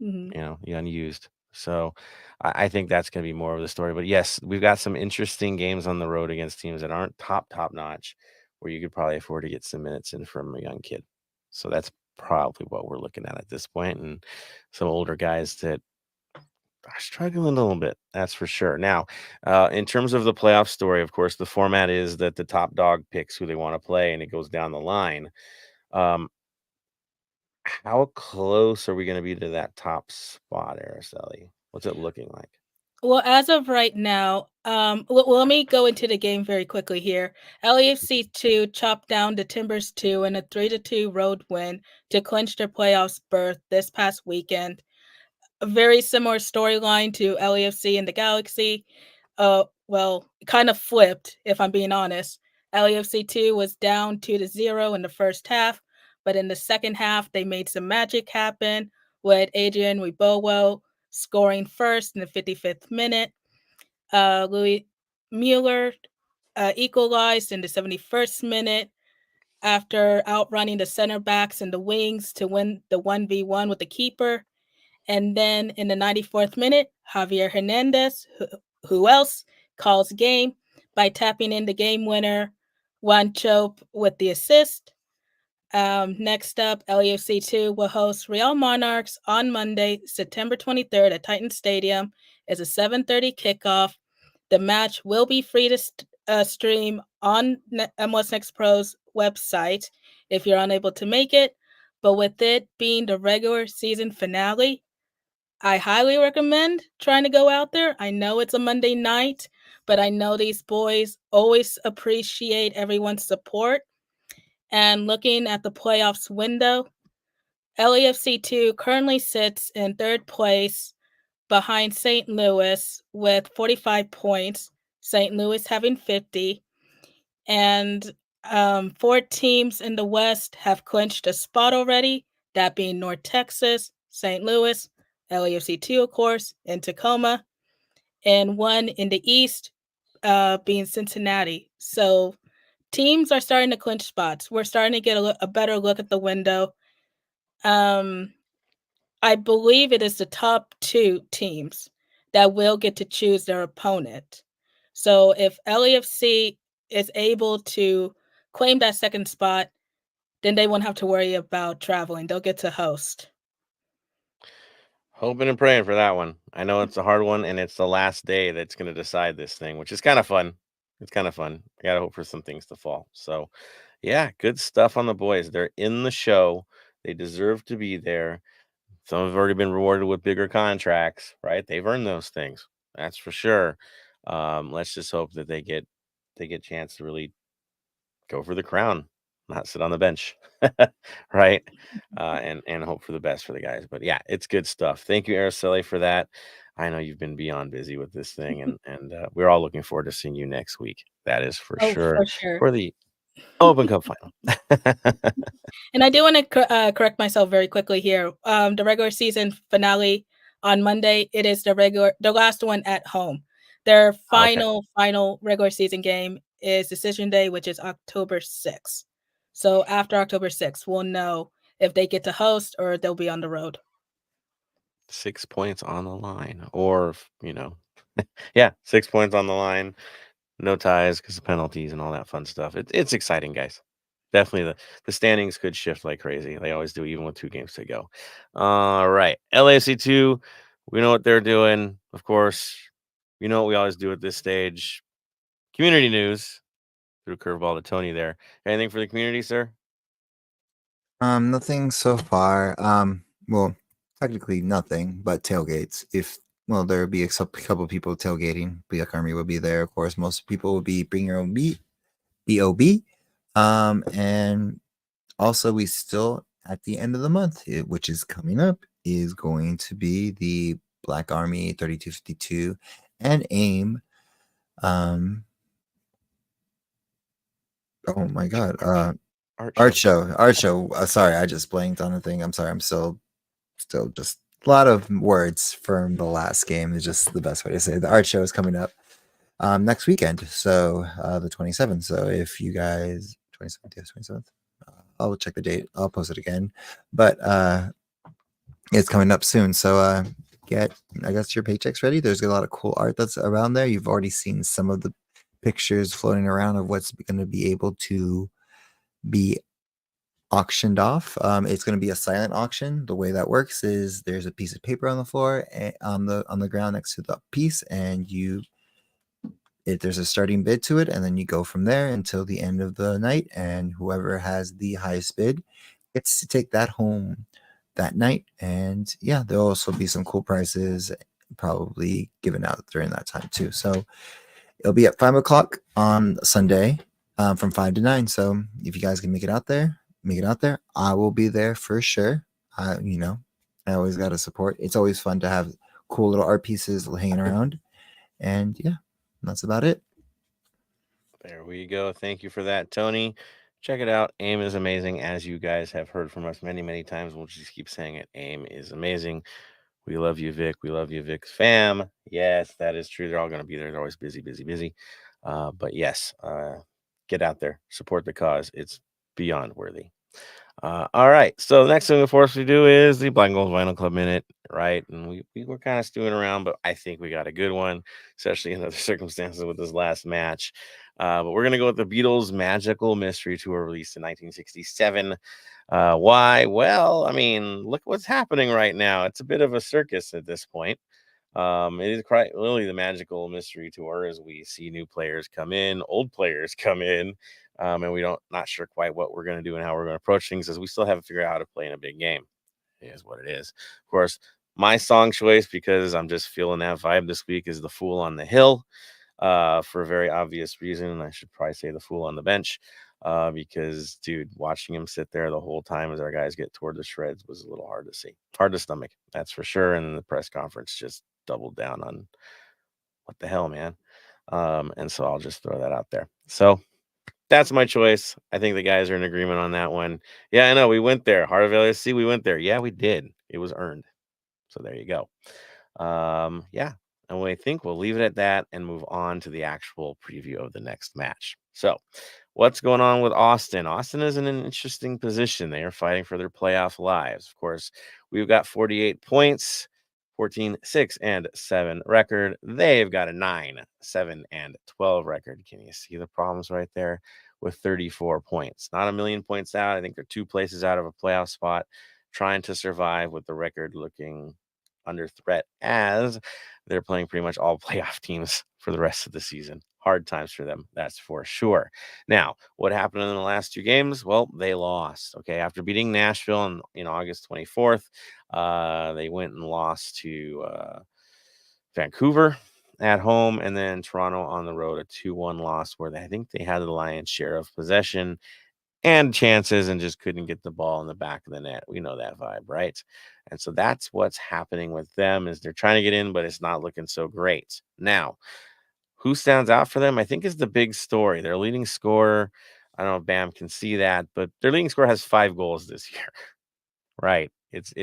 Mhm. the unused. So I think that's going to be more of the story. But yes, we've got some interesting games on the road against teams that aren't top notch, where you could probably afford to get some minutes in from a young kid. So that's probably what we're looking at this point, and some older guys that are struggling a little bit. That's for sure. Now, in terms of the playoff story, of course, the format is that the top dog picks who they want to play, and it goes down the line. Um, how close are we going to be to that top spot, Araceli? What's it looking like? Well, as of right now, let me go into the game very quickly here. LAFC 2 chopped down the Timbers 2 in a 3-2 road win to clinch their playoffs berth this past weekend. A very similar storyline to LAFC and the Galaxy. Well, kind of flipped, if I'm being honest. LAFC 2 was down 2-0 in the first half, but in the second half, they made some magic happen with Adrian Wibowo scoring first in the 55th minute. Louis Mueller equalized in the 71st minute after outrunning the center backs and the wings to win the 1v1 with the keeper. And then in the 94th minute, Javier Hernandez, who else, calls game by tapping in the game winner, Wanchope, with the assist. Next up, LAFC2 will host Real Monarchs on Monday, September 23rd at Titan Stadium. It's a 7:30 kickoff. The match will be free to stream on MLS Next Pro's website if you're unable to make it. But with it being the regular season finale, I highly recommend trying to go out there. I know it's a Monday night, but I know these boys always appreciate everyone's support. And looking at the playoffs window, LAFC2 currently sits in third place behind St. Louis with 45 points, St. Louis having 50. And four teams in the West have clinched a spot already, that being North Texas, St. Louis, LAFC2, of course, and Tacoma, and one in the East being Cincinnati. So teams are starting to clinch spots. We're starting to get a better look at the window. I believe it is the top two teams that will get to choose their opponent. So if LAFC is able to claim that second spot, then they won't have to worry about traveling. They'll get to host. Hoping and praying for that one. I know it's a hard one, and it's the last day that's going to decide this thing, which is kind of fun. It's kind of fun. I got to hope for some things to fall. So, yeah, good stuff on the boys. They're in the show. They deserve to be there. Some have already been rewarded with bigger contracts, right? They've earned those things. That's for sure. Let's just hope that they get a chance to really go for the crown, not sit on the bench, right? And hope for the best for the guys. But yeah, it's good stuff. Thank you, Araceli, for that. I know you've been beyond busy with this thing, and we're all looking forward to seeing you next week. That is for Oh, sure for sure. for the Open Cup final. And I do want to correct myself very quickly here. The regular season finale on Monday, it is the last one at home. Their Okay. final regular season game is Decision Day, which is October 6th. So after October 6th, we'll know if they get to host or they'll be on the road. 6 points on the line, or yeah, 6 points on the line. No ties because of penalties and all that fun stuff. It's exciting, guys. Definitely the standings could shift like crazy. They always do, even with 2 games to go. All right. LAFC 2, we know what they're doing. Of course, You know what we always do at this stage? Community news. Threw a curveball to Tony there. Anything for the community, sir? Nothing so far. Well, technically nothing, but tailgates. There'll be a couple people tailgating. Black Army will be there, of course. Most people will be bring your own BOB. And also we still at the end of the month, which is coming up, is going to be the Black Army 3252 and AIM. Oh my God. Art show. Sorry, I just blanked on the thing. I'm sorry. I'm still just a lot of words from the last game is just the best way to say it. The art show is coming up next weekend. So the 27th. So if you guys 27th, yes, 27th. I'll check the date. I'll post it again. But it's coming up soon. So get, I guess, your paychecks ready. There's a lot of cool art that's around there. You've already seen some of the pictures floating around of what's going to be able to be auctioned off. It's going to be a silent auction. The way that works is there's a piece of paper on the floor on the ground next to the piece, and there's a starting bid to it, and then you go from there until the end of the night, and whoever has the highest bid gets to take that home that night. And yeah, there'll also be some cool prizes probably given out during that time too. So it'll be at 5:00 on Sunday, from 5 to 9. So if you guys can make it out there, I will be there for sure. I always got to support. It's always fun to have cool little art pieces hanging around. And yeah, that's about it. There we go. Thank you for that, Tony. Check it out. AIM is amazing, as you guys have heard from us many, many times. We'll just keep saying it. AIM is amazing. We love you, Vic. We love you, Vic's fam. Yes, that is true. They're all going to be there. They're always busy, busy, busy. But yes, get out there. Support the cause. It's beyond worthy. All right. So the next thing, of course, we do is the Black and Gold Vinyl Club Minute, right? And we were kind of stewing around, but I think we got a good one, especially in other circumstances with this last match. But we're going to go with the Beatles' Magical Mystery Tour, released in 1967. Why? Well, I mean, look what's happening right now. It's a bit of a circus at this point. It is quite really the Magical Mystery Tour, as we see new players come in, old players come in, and we not sure quite what we're going to do and how we're going to approach things, as we still haven't figured out how to play in a big game. It is what it is. Of course, my song choice, because I'm just feeling that vibe this week, is The Fool on the Hill, for a very obvious reason. I should probably say The Fool on the Bench, because, dude, watching him sit there the whole time as our guys get toward the shreds was a little hard to see. Hard to stomach, that's for sure. And the press conference just doubled down on what the hell, man. And so I'll just throw that out there. So that's my choice. I think the guys are in agreement on that one. Yeah, I know. We went there. Heart of LAFC, we went there. Yeah, we did. It was earned. So there you go. Yeah. And I think we'll leave it at that and move on to the actual preview of the next match. So what's going on with Austin? Austin is in an interesting position. They are fighting for their playoff lives. Of course, we've got 48 points. 14, 6, and 7 record. They've got a 9, 7, and 12 record. Can you see the problems right there with 34 points? Not a million points out. I think they're 2 places out of a playoff spot, trying to survive with the record looking under threat, as they're playing pretty much all playoff teams for the rest of the season. Hard times for them, that's for sure. Now, what happened in the last 2 games? Well, they lost. Okay, after beating Nashville on August 24th, they went and lost to Vancouver at home, and then Toronto on the road, a 2-1 loss, where I think they had the lion's share of possession and chances and just couldn't get the ball in the back of the net. We know that vibe, right? And so that's what's happening with them, is they're trying to get in, but it's not looking so great. Now, who stands out for them, I think, is the big story. Their leading scorer, I don't know if Bam can see that, but their leading scorer has 5 goals this year. Right. It's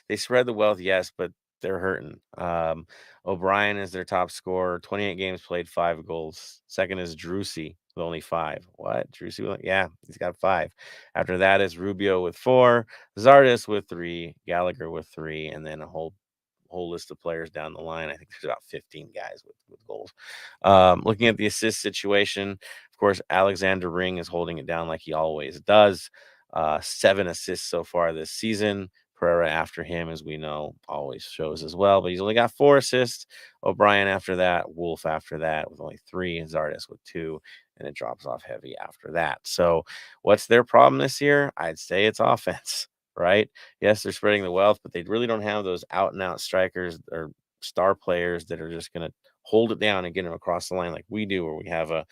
they spread the wealth, yes, but they're hurting. O'Brien is their top scorer, 28 games played, 5 goals. Second is Drusy with only 5. What? Drusy? Yeah, he's got 5. After that is Rubio with 4, Zardes with 3, Gallagher with 3, and then a whole list of players down the line. I think there's about 15 guys with goals. Looking at the assist situation, of course, Alexander Ring is holding it down like he always does. 7 assists so far this season. Pereira after him, as we know, always shows as well. But he's only got 4 assists. O'Brien after that, Wolf after that with only 3, and Zardes with 2, and it drops off heavy after that. So what's their problem this year? I'd say it's offense, right? Yes, they're spreading the wealth, but they really don't have those out-and-out strikers or star players that are just going to hold it down and get them across the line like we do, where we have a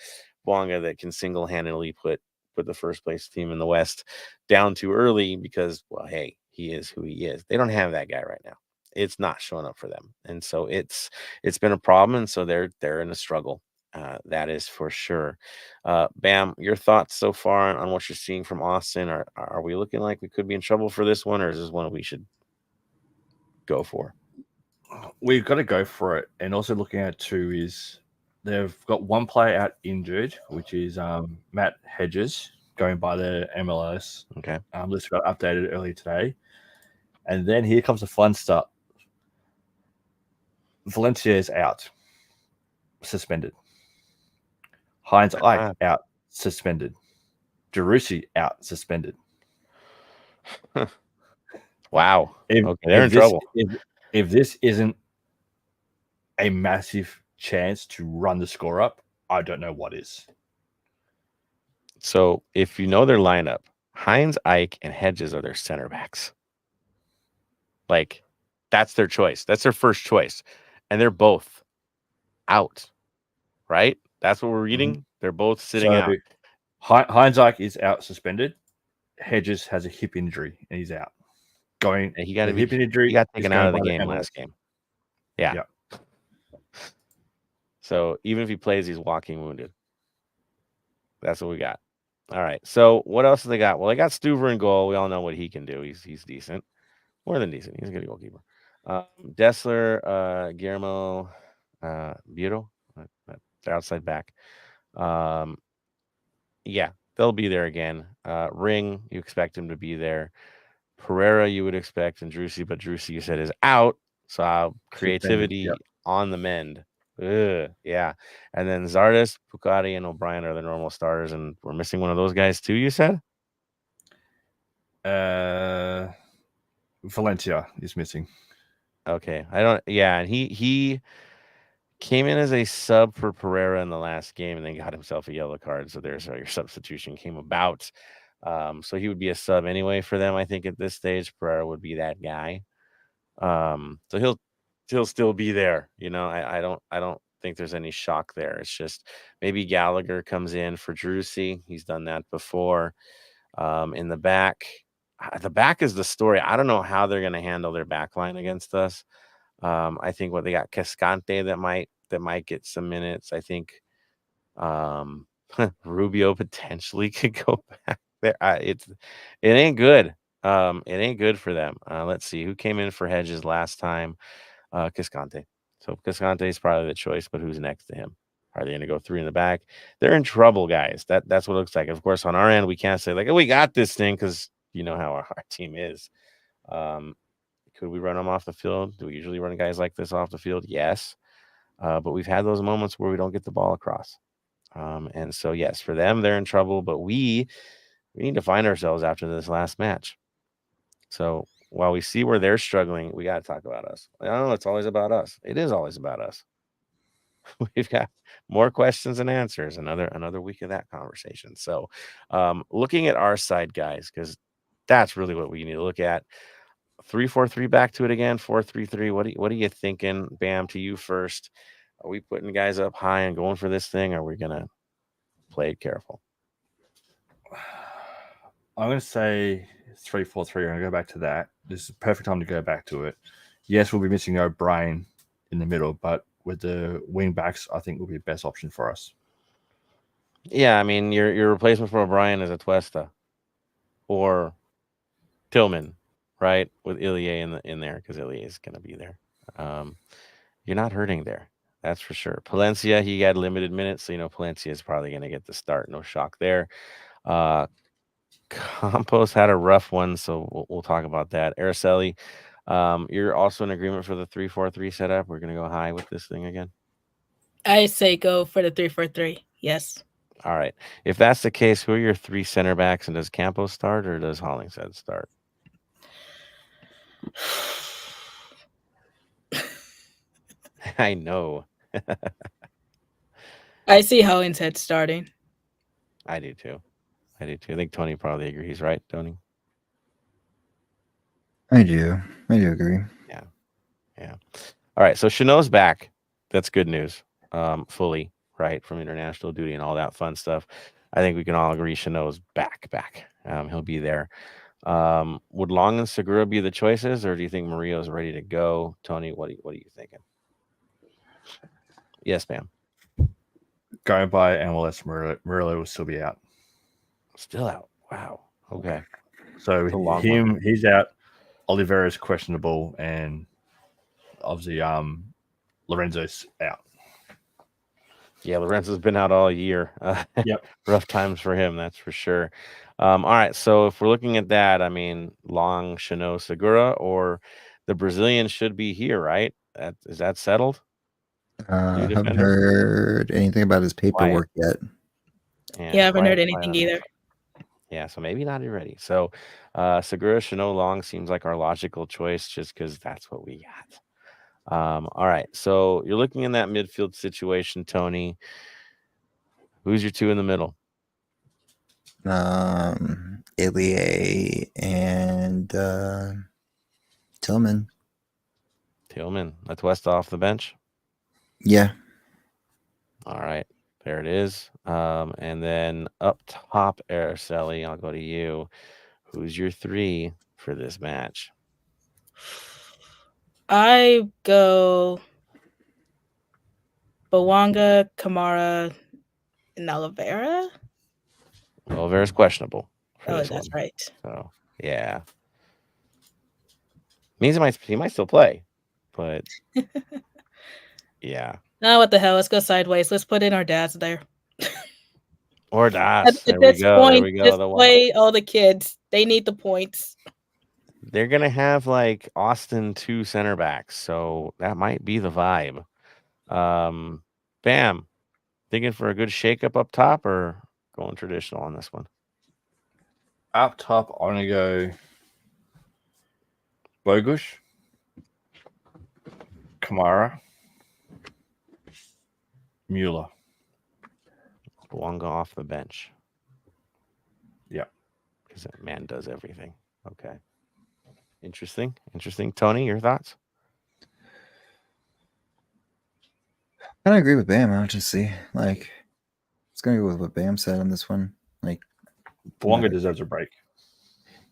Bonga that can single-handedly put the first place team in the West down too early because, well, hey, he is who he is. They don't have that guy right now. It's not showing up for them, and so it's been a problem, and so they're in a struggle. That is for sure. Bam, your thoughts so far on what you're seeing from Austin? Are we looking like we could be in trouble for this one, or is this one we should go for? We've got to go for it. And also looking at too is they've got one player out injured, which is Matt Hedges, going by the MLS. Okay. This got updated earlier today. And then here comes the fun stuff. Valencia is out, suspended. Heinz Ike out, suspended. Jerusi out, suspended. Wow. Okay, they're in trouble. If this isn't a massive chance to run the score up, I don't know what is. So if you know their lineup, Heinz, Ike, and Hedges are their center backs. Like, that's their choice. That's their first choice. And they're both out, right? That's what we're reading. Mm-hmm. They're both sitting out. Heinz Ike is out suspended. Hedges has a hip injury and he's out. He got a hip injury. He got taken out of the game last game. Yeah. So even if he plays, he's walking wounded. That's what we got. All right. So what else do they got? Well, they got Stuver in goal. We all know what he can do. He's decent. More than decent. He's a good goalkeeper. Dessler, Guillermo, Buto, they're outside back. Yeah, they'll be there again. Ring, you expect him to be there. Pereira, you would expect, and Drusi, but Drusi, you said, is out. So creativity on the mend. Yeah. And then Zardes, Pucati, and O'Brien are the normal starters, and we're missing one of those guys too, you said? Valencia is missing. Okay. And he came in as a sub for Pereira in the last game and then got himself a yellow card. So there's how your substitution came about. So he would be a sub anyway for them, I think, at this stage. Pereira would be that guy. So he'll still be there. You know, I don't think there's any shock there. It's just maybe Gallagher comes in for Drusi. He's done that before. In the back is the story. I don't know how they're going to handle their back line against us. I think they got Cascante that might get some minutes. I think Rubio potentially could go back there. It ain't good. It ain't good for them. Let's see who came in for Hedges last time. Cascante. So Cascante is probably the choice, but who's next to him? Are they going to go 3 in the back? They're in trouble, guys. That's what it looks like. Of course, on our end, we can't say like, oh, we got this thing, because you know how our team is. Could we run them off the field? Do we usually run guys like this off the field? Yes. But we've had those moments where we don't get the ball across. And so, yes, for them, they're in trouble, but we need to find ourselves after this last match. So while we see where they're struggling, we got to talk about us. I don't know. It's always about us. It is always about us. We've got more questions than answers. Another week of that conversation. So looking at our side, guys, because that's really what we need to look at. 3-4-3 back to it again. 4-3-3. What are you thinking? Bam, to you first. Are we putting guys up high and going for this thing? Or are we going to play it careful? I'm going to say 3-4-3. I'm going to go back to that. This is the perfect time to go back to it. Yes, we'll be missing O'Brien in the middle, but with the wing backs, I think will be the best option for us. Yeah, I mean, your replacement for O'Brien is a Tuesta or Tillman, right? With Ilie in there, because Ilie is going to be there. You're not hurting there. That's for sure. Palencia, he had limited minutes, so Palencia is probably going to get the start. No shock there. Campos had a rough one, so we'll talk about that. Araceli, you're also in agreement for the 3-4-3 setup. We're going to go high with this thing again. I say go for the 3-4-3. Yes. All right. If that's the case, who are your 3 center backs, and does Campos start or does Hollingshead start? I know. I see Hollins head starting. I do too. I think Tony probably agrees, right, Tony? I do agree. Yeah. All right. So Chanot's back. That's good news. Fully, right, from international duty and all that fun stuff. I think we can all agree Chanot's back. He'll be there. Would Long and Segura be the choices, or do you think Murillo's ready to go? Tony, what are you thinking? Yes, ma'am. Going by MLS, Murillo will still be out. Still out. Wow. Okay. So It's a long one. he's out. Oliveira's questionable, and obviously Lorenzo's out. Yeah, Lorenzo's been out all year. Yep. Rough times for him, that's for sure. All right, so if we're looking at that, I mean, Long, Chanot, Segura, or the Brazilian should be here, right? Is that settled? New Haven't defender? heard anything about his paperwork yet. And Yeah, I haven't heard quiet anything on that. either. Yeah, so maybe not ready. So Segura, Chanot, Long seems like our logical choice just because that's what we got. All right, so you're looking in that midfield situation, Tony. Who's your two in the middle? Ilie and Tillman. That's West off the bench. Yeah. All right, there it is. And then up top, Araceli, I'll go to you. Who's your three for this match? I go Bawanga, Kamara, and Oliveira. Oliveira's questionable for Oh, this that's one. right. So yeah, means he might still play, but yeah. Now what the hell? Let's go sideways. Let's put in our dads there. Or Das. At There we this go. point, There we go. just The play all the kids. They need the points. They're gonna have like Austin 2 center backs, so that might be the vibe. Bam. Thinking for a good shakeup up top, or going traditional on this one? Up top, I'm gonna go Bogusz, Kamara, Mueller. Bawanga off the bench. Yeah. Because that man does everything. Okay. Interesting. Tony, your thoughts? I don't agree with Bam. I'll just see. Like, it's gonna go with what Bam said on this one. Like, Bawanga deserves a break.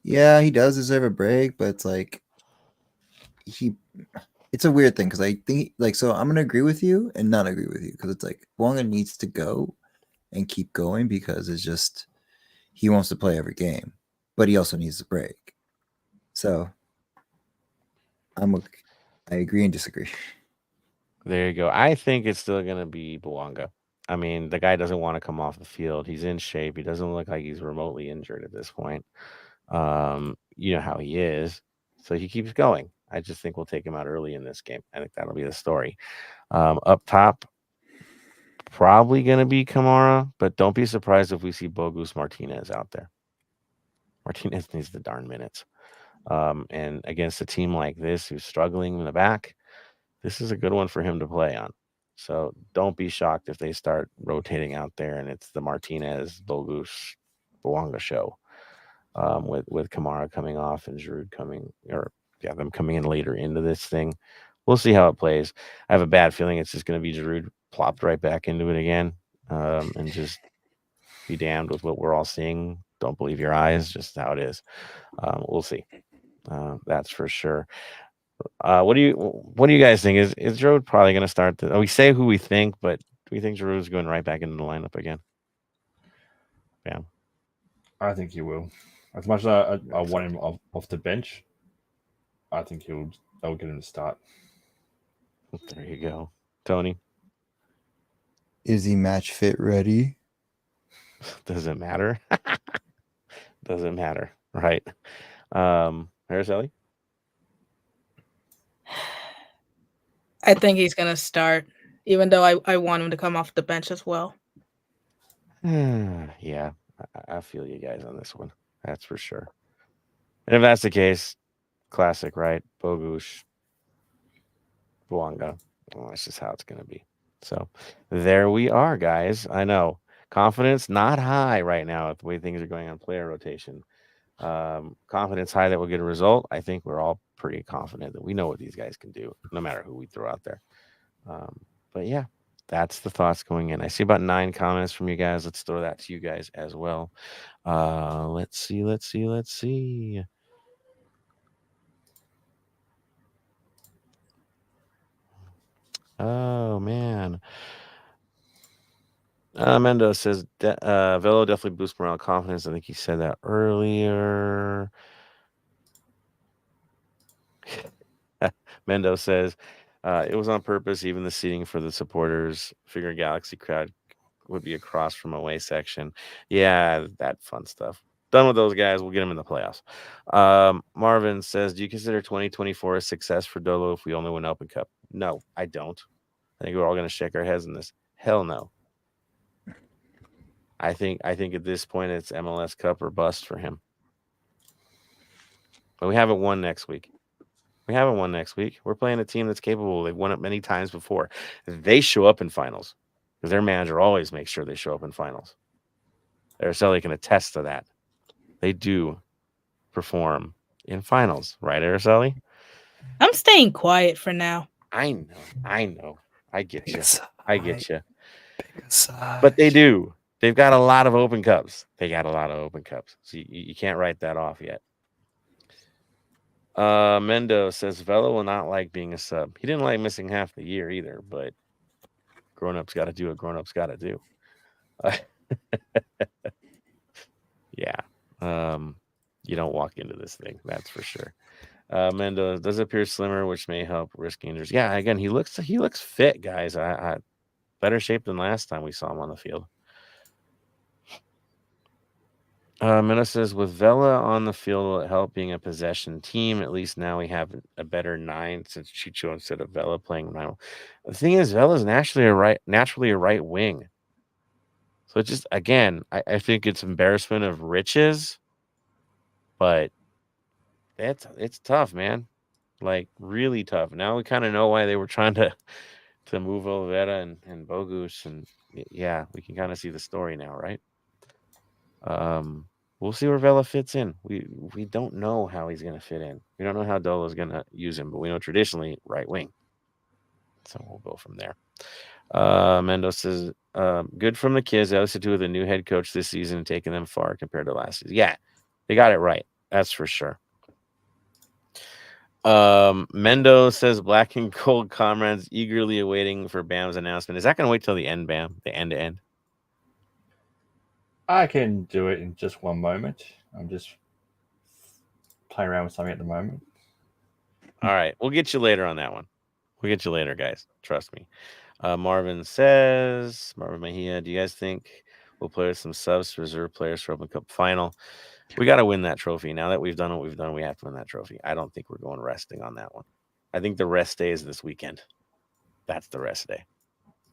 yeah, he does deserve a break, but it's like it's a weird thing because I think so I'm gonna agree with you and not agree with you because it's like Bawanga needs to go and keep going because it's just he wants to play every game, but he also needs a break. So I agree and disagree. There you go. I think it's still going to be Bawanga. I mean, the guy doesn't want to come off the field. He's in shape. He doesn't look like he's remotely injured at this point. You know how he is. So he keeps going. I just think we'll take him out early in this game. I think that'll be the story. Up top, probably going to be Kamara, but don't be surprised if we see Bogusz Martinez out there. Martinez needs the darn minutes. And against a team like this who's struggling in the back, this is a good one for him to play on. So don't be shocked if they start rotating out there and it's the Martinez, Bogusz, Bawanga show with Kamara coming off and Giroud them coming in later into this thing. We'll see how it plays. I have a bad feeling it's just going to be Giroud plopped right back into it again and just be damned with what we're all seeing. Don't believe your eyes, just how it is. We'll see. That's for sure. What do you guys think? Is Giroud probably going to start? We say who we think, but do we think Giroud's going right back into the lineup again? Yeah, I think he will. As much as I want him off the bench, I think they'll get him to start. There you go, Tony. Is he match fit ready? Doesn't matter. Doesn't matter, right? Araceli? I think he's going to start, even though I want him to come off the bench as well. Yeah, I feel you guys on this one. That's for sure. And if that's the case, Classic, right? Bogusz, Bouanga. Well, that's just how it's going to be. So there we are, guys. I know confidence not high right now with the way things are going on player rotation. Confidence high that we'll get a result. I think we're all pretty confident that we know what these guys can do, no matter who we throw out there. But yeah, that's the thoughts going in. I see about 9 comments from you guys. Let's throw that to you guys as well. Let's see. Oh man. Mendo says Velo definitely boosts morale and confidence. I think he said that earlier. Mendo says it was on purpose. Even the seating for the supporters, figure Galaxy crowd would be across from away section. Yeah, that fun stuff. Done with those guys. We'll get them in the playoffs. Marvin says, do you consider 2024 a success for Dolo if we only win Open Cup? No, I don't. I think we're all going to shake our heads in this. Hell no. I think at this point it's MLS Cup or bust for him. But we haven't won next week. We're playing a team that's capable. They've won it many times before. They show up in finals because their manager always makes sure they show up in finals. Araceli can attest to that. They do perform in finals, right, Araceli? I'm staying quiet for now. I know. I get you. Aside. But they do. They've got a lot of Open Cups. So you can't write that off yet. Mendo says Vela will not like being a sub. He didn't like missing half the year either, but grown-ups got to do what grown-ups got to do. Yeah. You don't walk into this thing, that's for sure. Mendo does appear slimmer, which may help risk injuries. Yeah, again, he looks fit, guys. I better shape than last time we saw him on the field. Mendo says, with Vela on the field, will it help being a possession team? At least now we have a better 9 since Chicho instead of Vela playing 9. The thing is, Vela's naturally a right wing. So it just, again, I think it's embarrassment of riches, but it's tough, man. Like, really tough. Now we kind of know why they were trying to move Olivera and Bogusz, and yeah, we can kind of see the story now, right? We'll see where Vela fits in. We don't know how he's going to fit in. We don't know how Dolo's going to use him, but we know traditionally right wing. So we'll go from there. Mendo says, good from the kids. They also do with a new head coach this season and taking them far compared to last season. Yeah, they got it right. That's for sure. Mendo says black and gold comrades eagerly awaiting for Bam's announcement. Is that going to wait till the end, Bam? The end to end? I can do it in just one moment. I'm just playing around with something at the moment. All right. We'll get you later on that one. We'll get you later, guys. Trust me. Marvin Mejia, do you guys think we'll play with some subs, reserve players for Open Cup final? We got to win that trophy. Now that we've done what we've done, we have to win that trophy. I don't think we're going resting on that one. I think the rest day is this weekend. That's the rest day.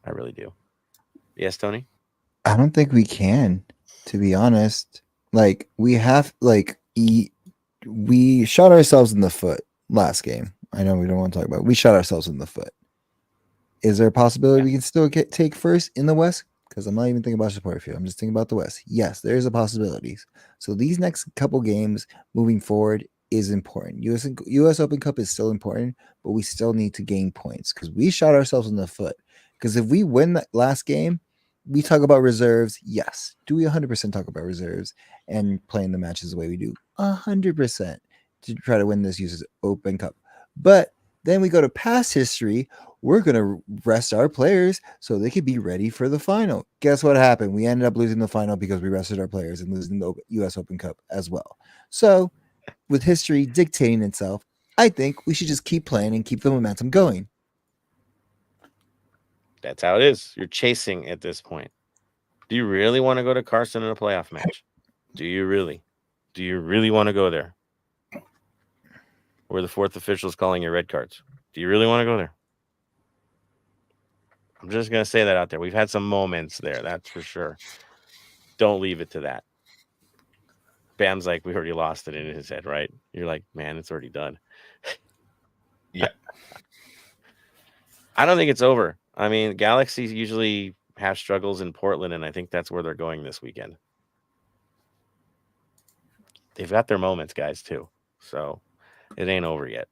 I really do. Yes, Tony? I don't think we can, to be honest. Like, we shot ourselves in the foot last game. I know we don't want to talk about it. We shot ourselves in the foot. Is there a possibility we can still take first in the West? Because I'm not even thinking about support field. I'm just thinking about the West. Yes, there is a possibility. So these next couple games moving forward is important. U.S. Open Cup is still important, but we still need to gain points because we shot ourselves in the foot. Because if we win that last game, we talk about reserves. Yes. Do we 100% talk about reserves and playing the matches the way we do? 100% to try to win this U.S. Open Cup. But then we go to past history. We're going to rest our players so they could be ready for the final. Guess what happened? We ended up losing the final because we rested our players and losing the U.S. Open Cup as well. So with history dictating itself, I think we should just keep playing and keep the momentum going. That's how it is. You're chasing at this point. Do you really want to go to Carson in a playoff match? Do you really? Do you really want to go there? Where the fourth official is calling your red cards? Do you really want to go there? I'm just going to say that out there. We've had some moments there, that's for sure. Don't leave it to that. Bam's like, we already lost it in his head, right? You're like, man, it's already done. Yeah. I don't think it's over. I mean, Galaxy usually have struggles in Portland, and I think that's where they're going this weekend. They've got their moments, guys, too. So it ain't over yet.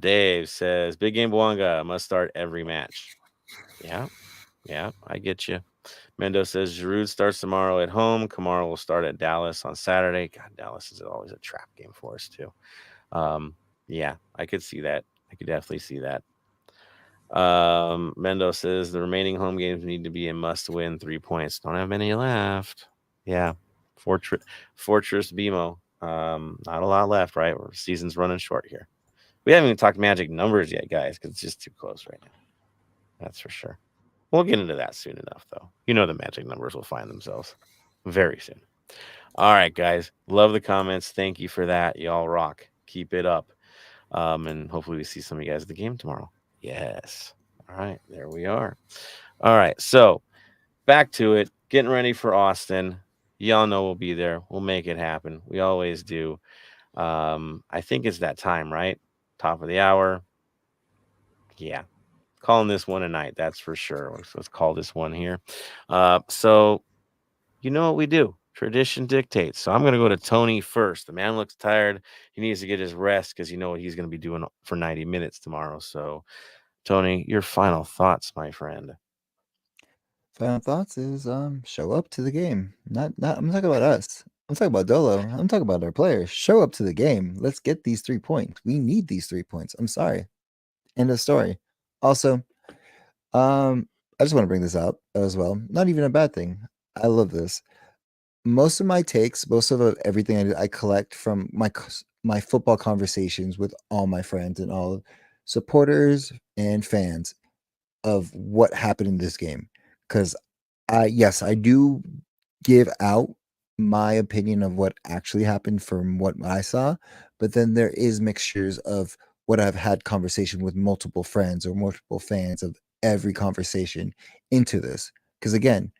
Dave says, Big Game Bwanga must start every match. Yeah, I get you. Mendo says, Giroud starts tomorrow at home. Kamara will start at Dallas on Saturday. God, Dallas is always a trap game for us, too. Yeah, I could see that. I could definitely see that. Mendo says the remaining home games need to be a must-win 3 points. Don't have many left. Yeah, Fortress BMO. Not a lot left, right? Season's running short here. We haven't even talked magic numbers yet, guys, because it's just too close right now. That's for sure. We'll get into that soon enough, though. You know the magic numbers will find themselves very soon. All right, guys. Love the comments. Thank you for that. Y'all rock. Keep it up. And hopefully we see some of you guys at the game tomorrow. Yes. All right. There we are. All right. So back to it. Getting ready for Austin. Y'all know we'll be there. We'll make it happen. We always do. I think it's that time, right? Top of the hour. Yeah. Calling this one a night. That's for sure. Let's call this one here. So you know what we do. Tradition dictates. So I'm going to go to Tony first. The man looks tired. He needs to get his rest because you know what he's going to be doing for 90 minutes tomorrow. So, Tony, your final thoughts, my friend. Final thoughts is show up to the game. Not I'm talking about us. I'm talking about Dolo. I'm talking about our players. Show up to the game. Let's get these 3 points. We need these 3 points. I'm sorry. End of story. Also, I just want to bring this up as well. Not even a bad thing. I love this. Most of my takes, most of everything I do, I collect from my football conversations with all my friends and all supporters and fans of what happened in this game. Because yes, I do give out my opinion of what actually happened from what I saw, but then there is mixtures of what I've had conversation with multiple friends or multiple fans of every conversation into this. Because again,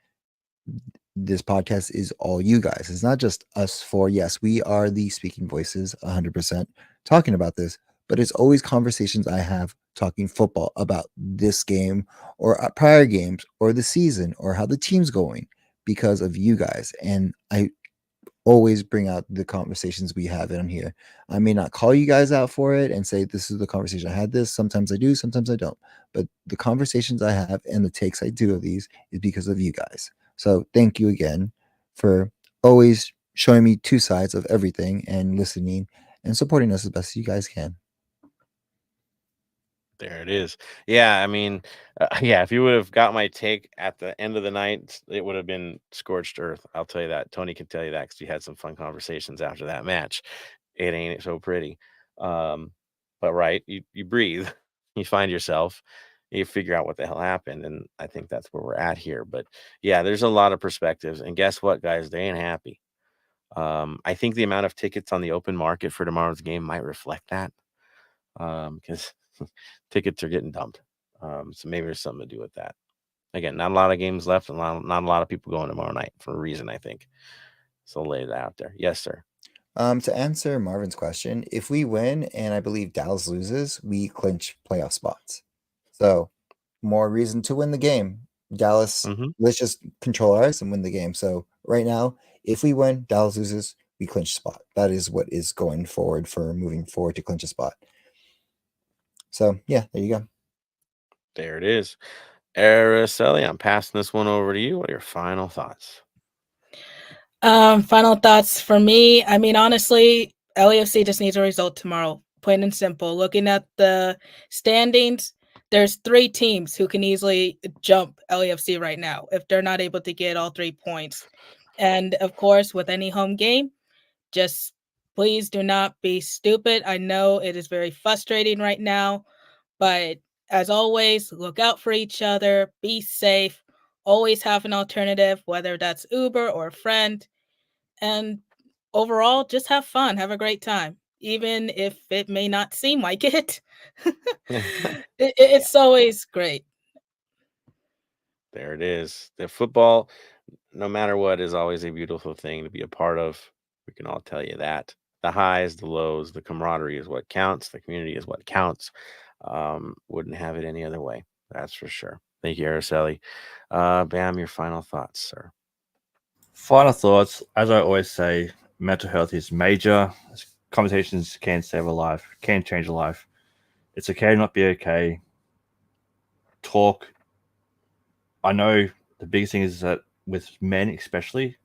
this podcast is all you guys. It's not just us four. Yes, we are the speaking voices 100% talking about this, but it's always conversations I have talking football about this game or prior games or the season or how the team's going because of you guys. And I always bring out the conversations we have in here. I may not call you guys out for it and say this is the conversation I had this. Sometimes I do, sometimes I don't. But the conversations I have and the takes I do of these is because of you guys. So thank you again for always showing me two sides of everything and listening and supporting us as best as you guys can. There it is. Yeah, I mean, yeah, if you would have got my take at the end of the night, it would have been scorched earth. I'll tell you that. Tony can tell you that because we had some fun conversations after that match. It ain't so pretty. But right, you breathe, you find yourself, you figure out what the hell happened. And I think that's where we're at here. But yeah, there's a lot of perspectives. And guess what, guys? They ain't happy. I think the amount of tickets on the open market for tomorrow's game might reflect that. Because tickets are getting dumped. So maybe there's something to do with that. Again, not a lot of games left, and not a lot of people going tomorrow night for a reason, I think. So lay that out there. Yes, sir. To answer Marvin's question, if we win and I believe Dallas loses, we clinch playoff spots. So more reason to win the game. Dallas, let's just control ours and win the game. So right now, if we win, Dallas loses, we clinch spot. That is what is going forward for moving forward to clinch a spot. So yeah, there you go. There it is. Araceli, I'm passing this one over to you. What are your final thoughts? Final thoughts for me. I mean, honestly, LAFC just needs a result tomorrow. Plain and simple. Looking at the standings, there's 3 teams who can easily jump LAFC right now if they're not able to get all 3 points. And of course, with any home game, just please do not be stupid. I know it is very frustrating right now, but as always, look out for each other, be safe, always have an alternative, whether that's Uber or a friend. And overall, just have fun, have a great time, even if it may not seem like it. It's always great. There it is. The football, no matter what, is always a beautiful thing to be a part of. We can all tell you that. The highs, the lows, the camaraderie is what counts. The community is what counts. Wouldn't have it any other way. That's for sure. Thank you, Araceli. Bam, your final thoughts, sir. Final thoughts. As I always say, mental health is major. Conversations can save a life, can change a life. It's okay to not be okay. Talk. I know the biggest thing is that with men, especially,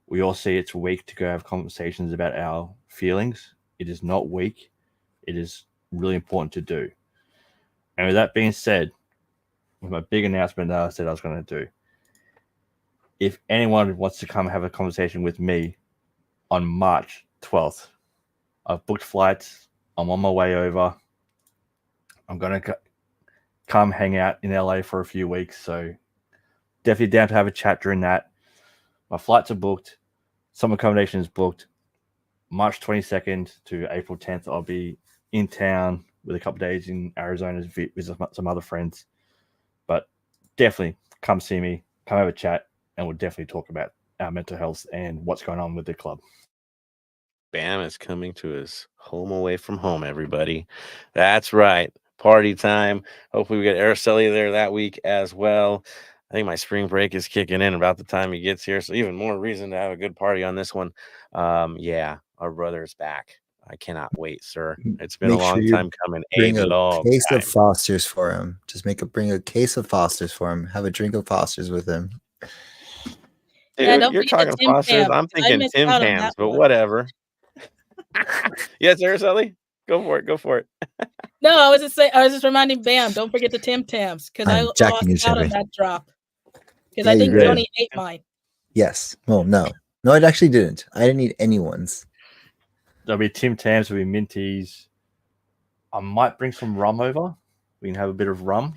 we all see it's weak to go have conversations about our feelings. It is not weak. It is really important to do. And with that being said, with my big announcement that I said I was going to do, if anyone wants to come have a conversation with me on March 12th, I've booked flights. I'm on my way over. I'm going to come hang out in LA for a few weeks. So definitely down to have a chat during that. My flights are booked. Some accommodation is booked. March 22nd to April 10th, I'll be in town with a couple of days in Arizona to visit some other friends. But definitely come see me, come have a chat, and we'll definitely talk about our mental health and what's going on with the club. Bam is coming to his home away from home, everybody. That's right. Party time. Hopefully we get Araceli there that week as well. I think my spring break is kicking in about the time he gets here. So even more reason to have a good party on this one. Yeah, our brother's back. I cannot wait, sir. It's been a Make sure long you time coming. Bring A a long case time. of Fosters for him. Just bring a case of Fosters for him. Have a drink of Fosters with him. Dude, Yeah, don't you're forget the talking Tim Fosters. Tam. I'm I thinking missed Tim out on Tams, that but one. whatever. Yes, Araceli? Go for it. Go for it. No, I was just reminding Bam, don't forget the Tim Tams because I I'm lost jacking and out on shipping. that drop. Because Yeah, I you think did. Tony ate mine. Yes. Well, no. No, I actually didn't. I didn't eat anyone's. There'll be Tim Tams, there'll be Minties. I might bring some rum over. We can have a bit of rum,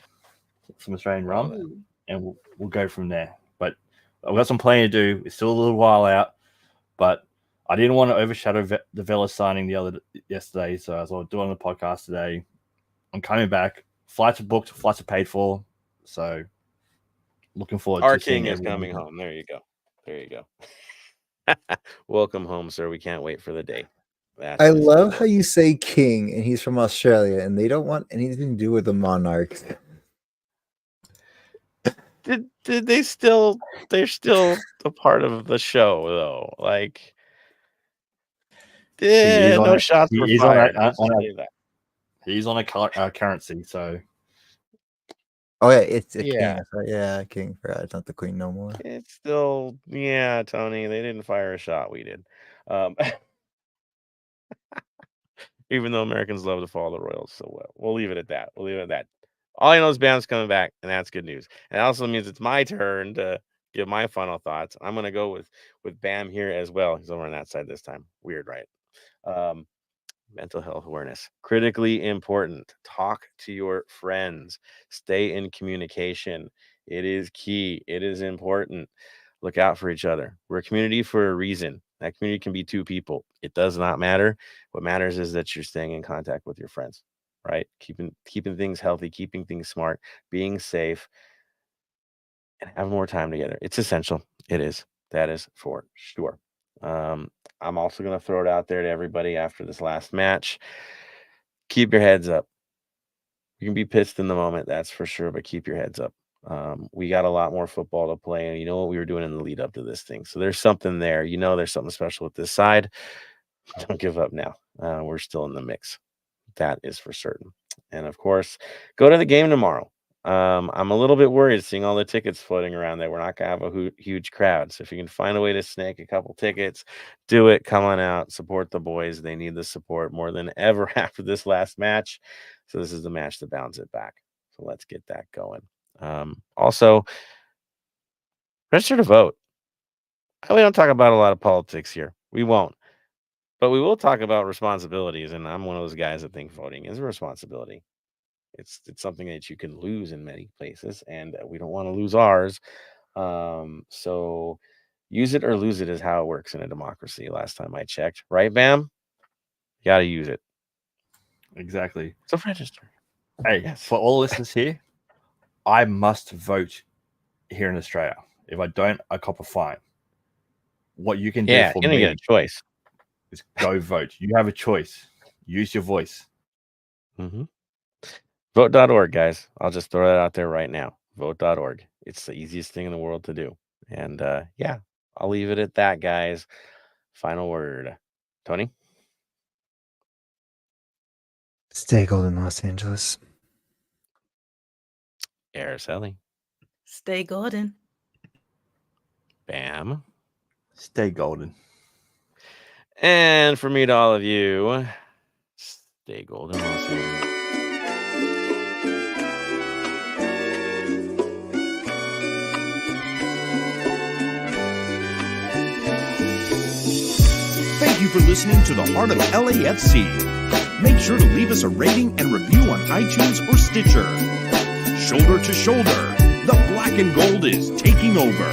some Australian rum, and we'll go from there. But I've got some planning to do. It's still a little while out, but I didn't want to overshadow the Vela signing yesterday, so I thought I'd do it on the podcast today. I'm coming back. Flights are booked. Flights are paid for. So looking forward Our to seeing king is everyone. coming home. There you go. There you go. Welcome home, sir. We can't wait for the day. I love how you say king and he's from Australia and they don't want anything to do with the monarchs. Did they still? They're still a part of the show, though. Like, no shots were fired. Let's just say that. He's on a currency, so. Oh yeah, it's a Yeah. king. Yeah, king. It's not the queen no more. It's still, yeah, Tony. They didn't fire a shot. We did. Even though Americans love to follow the Royals so well. We'll leave it at that. All I know is Bam's coming back, and that's good news. And it also means it's my turn to give my final thoughts. I'm going to go with Bam here as well. He's over on that side this time. Weird, right? Mental health awareness, critically important. Talk to your friends. Stay in communication. It is key. It is important. Look out for each other. We're a community for a reason. That community can be two people. It does not matter. What matters is that you're staying in contact with your friends, right? Keeping things healthy, keeping things smart, being safe, and have more time together. It's essential. It is. That is for sure. I'm also going to throw it out there to everybody after this last match. Keep your heads up. You can be pissed in the moment, that's for sure, but keep your heads up. We got a lot more football to play, and you know what we were doing in the lead up to this thing. So there's something there. You know there's something special with this side. Don't give up now. We're still in the mix. That is for certain. And of course, go to the game tomorrow. I'm a little bit worried seeing all the tickets floating around that we're not going to have a huge crowd. So if you can find a way to snake a couple tickets, do it. Come on out. Support the boys. They need the support more than ever after this last match. So this is the match that bounds it back. So let's get that going. Also, register to vote. We don't talk about a lot of politics here. We won't. But we will talk about responsibilities. And I'm one of those guys that think voting is a responsibility. It's something that you can lose in many places, and we don't want to lose ours. So use it or lose it is how it works in a democracy. Last time I checked, right, Bam? You got to use it. Exactly. So register. Hey, yes. For all listeners here, I must vote here in Australia. If I don't, I cop a fine. what you can do Yeah, for you're gonna me get a choice. is go vote. You have a choice. Use your voice. Mm-hmm. Vote.org, guys. I'll just throw that out there right now. Vote.org. It's the easiest thing in the world to do. And yeah, I'll leave it at that, guys. Final word. Tony? Stay golden, Los Angeles. Araceli? Stay golden. Bam. Stay golden. And for me to all of you, stay golden, Los Angeles. Thank you for listening to the Heart of LAFC. Make sure to leave us a rating and review on iTunes or Stitcher. Shoulder to shoulder, the black and gold is taking over.